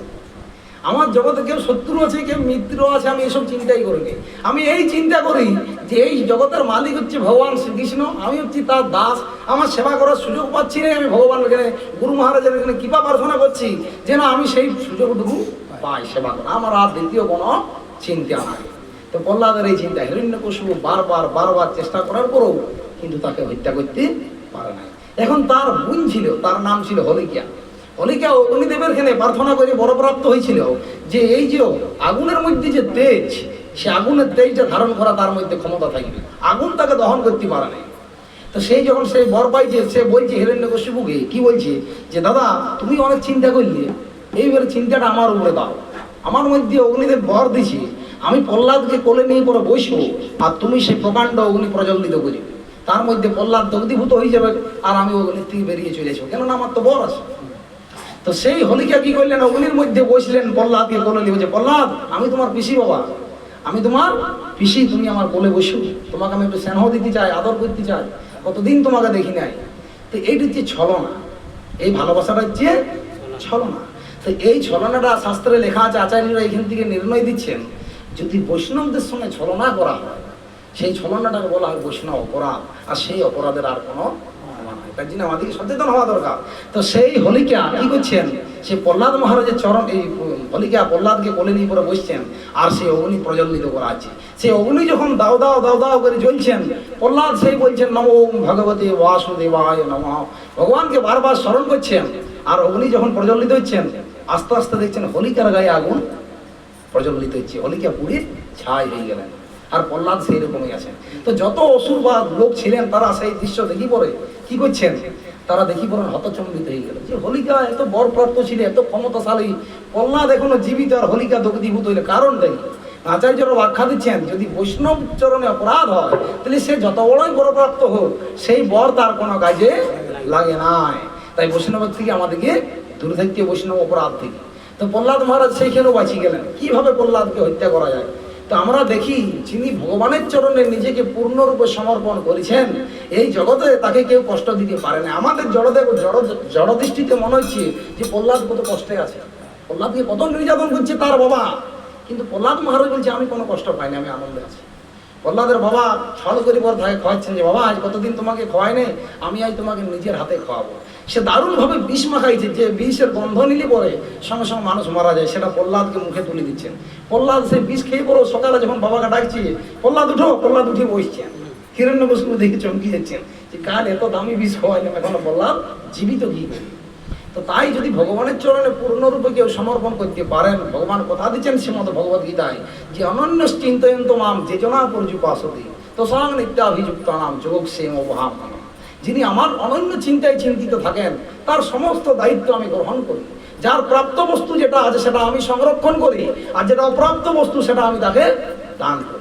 B: আমার জগতে কেউ শত্রু আছে, কেউ মিত্র আছে, আমি এসব চিন্তাই করিনি। আমি এই চিন্তা করি যে এই জগতের মালিক হচ্ছে ভগবান শ্রীকৃষ্ণ, আমি হচ্ছি তার দাস। আমার সেবা করার সুযোগ পাচ্ছি না, আমি ভগবান এখানে গুরু মহারাজের এখানে কৃপা প্রার্থনা করছি যেন আমি সেই সুযোগটুকু পাই সেবা করা। আমার আর দ্বিতীয় কোনো চিন্তা নাই। তো প্রহ্লাদের এই চিন্তা, হিরণ্যকশিপু বারবার চেষ্টা করার পরেও কিন্তু তাকে হত্যা করতে পারে নাই। এখন তার বোন ছিল, তার নাম ছিল হোলিকা। হোলিকা অগ্নিদেবের এখানে প্রার্থনা করে বরপ্রাপ্ত হয়েছিল যে এই যে আগুনের মধ্যে যে তেজ, সে আগুনের তেজটা ধারণ করা তার মধ্যে ক্ষমতা থাকবে, আগুন তাকে দহন করতে পারে না। তো সেই যখন সে বর পাইছে, সে বলছে হিরণ্যকশিপুকে, কি বলছে যে দাদা, তুমি অনেক চিন্তা করলে, এইবারে চিন্তাটা আমার উপরে দাও। আমার মধ্যে অগ্নিদেব বর দিছি, আমি প্রহ্লাদকে কোলে নিয়ে পরে বসবো, আর তুমি সেই প্রকাণ্ড অগ্নি প্রজ্বলিত করিবে। তার মধ্যে প্রহ্লাদ দগ্ধীভূত হয়ে যাবে, আর আমি অগ্নির থেকে বেরিয়ে চলে আসবো, কেননা আমার তো বর আছে। তো সেই হোলিকা কি করলেন, অগ্নির মধ্যে বসলেন, প্রহ্লাদকে কোলে নিয়ে বলছে, প্রহ্লাদ, আমি তোমার পিসি বাবা, আমি তোমার পিসি, তুমি আমার কোলে বসো, তোমাকে আমি একটু স্নেহ দিতে চাই, আদর করতে চাই, কতদিন তোমাকে দেখি নাই। তো এইটা হচ্ছে ছলনা, এই ভালোবাসাটা হচ্ছে ছলনা। তো এই ছলনাটা শাস্ত্রে লেখা আছে, আচার্যরা এখান থেকে নির্ণয় দিচ্ছেন, যদি বৈষ্ণবদের সঙ্গে ছলনা করা হয়, সেই ছলনাটাকে বলা হয় বৈষ্ণব অপরাধ, আর সেই অপরাধের আর কোনো তার জন্য আমাদেরকে সচেতন হওয়া দরকার। তো সেই হোলিকা কি করছেন, সে প্রহ্লাদ মহারাজের চরণ, এই হোলিকা প্রহ্লাদকে কোলে নিয়ে পরে বসছেন, আর সেই অগ্নি প্রজ্বলিত করা আছে। সেই অগ্নি যখন দাও দাও দাও দাও করে জ্বলছেন, প্রহ্লাদ সেই বলছেন নমো ভগবতে বাসুদেবায় নমঃ, ভগবানকে বারবার স্মরণ করছেন। আর অগ্নি যখন প্রজ্বলিত হচ্ছেন, আস্তে আস্তে দেখছেন হোলিকার গায়ে আগুন প্রজ্বলিত হচ্ছে, হোলিকা পুড়ে ছাই হয়ে গেলেন, আর প্রহ্লাদ সেই রকমই আছেন। তো যত অসুর বা লোক ছিলেন, তারা সেই দৃশ্য দেখি পরে কি করছেন, তারা দেখি পরে হতচম্বিত হয়ে গেল যে হোলিকা এত বরপ্রাপ্ত ছিল, এত ক্ষমতাশালী, প্রহ্লাদ এখনো জীবিত, আর হোলিকা দগ্ধীভূত হইলে কারণ দেখি। আচার্যরা ব্যাখ্যা দিচ্ছেন, যদি বৈষ্ণব চরণে অপরাধ হয়, তাহলে সে যত বড়ই বরপ্রাপ্ত হোক, সেই বর তার কোনো কাজে লাগে নাই। তাই বৈষ্ণবের থেকে আমাদেরকে দূরে থাকতে, বৈষ্ণব অপরাধ থেকে। তো প্রহ্লাদ মহারাজ সেইখানেও বাঁচিয়ে গেলেন। কিভাবে প্রহ্লাদকে হত্যা করা যায়? তো আমরা দেখি, যিনি ভগবানের চরণে নিজেকে পূর্ণরূপে সমর্পণ করেছেন, এই জগতে তাকে কেউ কষ্ট দিতে পারে না। আমাদের জড় দৃষ্টিতে মনে হচ্ছে যে প্রহ্লাদ কত কষ্টে আছে, প্রহ্লাদকে কত নির্যাতন করছে তার বাবা, কিন্তু প্রহ্লাদ মহারাজ বলছে আমি কোনো কষ্ট পাইনি, আমি আনন্দে আছি। প্রহ্লাদের বাবা ছল করে পর তাকে খাওয়াচ্ছেন যে বাবা, আজ কতদিন তোমাকে খাওয়াই নেই, আমি আজ তোমাকে নিজের হাতে খাওয়াবো। সে দারুণভাবে বিষ মাখাইছে, যে বিষের গন্ধ নিলে পরে সঙ্গে সঙ্গে মানুষ মারা যায়, সেটা প্রহ্লাদকে মুখে তুলে দিচ্ছেন। প্রহ্লাদ সেই বিষ খেয়ে পড়ো, সকালে যখন বাবাকে ডাকছে, প্রহ্লাদ উঠো, প্রহ্লাদ উঠে বসছেন। হিরণ্যকশিপু দেখে চমকে যাচ্ছেন যে কাল এত দামি বিষ খাওয়াইলাম, এখনো প্রহ্লাদ জীবিত কি করে। তো তাই যদি ভগবানের চরণে পূর্ণরূপে কেউ সমর্পণ করতে পারেন, ভগবান কথা দিচ্ছেন শ্রীমদ ভগবদ গীতায় যে অনন্য চিন্তয়ন্ত মাম যে জনা পর্যুপাসতি তোষাং নিত্যাভিযুক্ত নাম যোগ সেম অভাব, যিনি আমার অনন্য চিন্তায় চিন্তিত থাকেন, তার সমস্ত দায়িত্ব আমি গ্রহণ করি। যার প্রাপ্ত বস্তু যেটা আছে সেটা আমি সংরক্ষণ করি, আর যেটা অপ্রাপ্ত বস্তু সেটা আমি তাকে দান করি।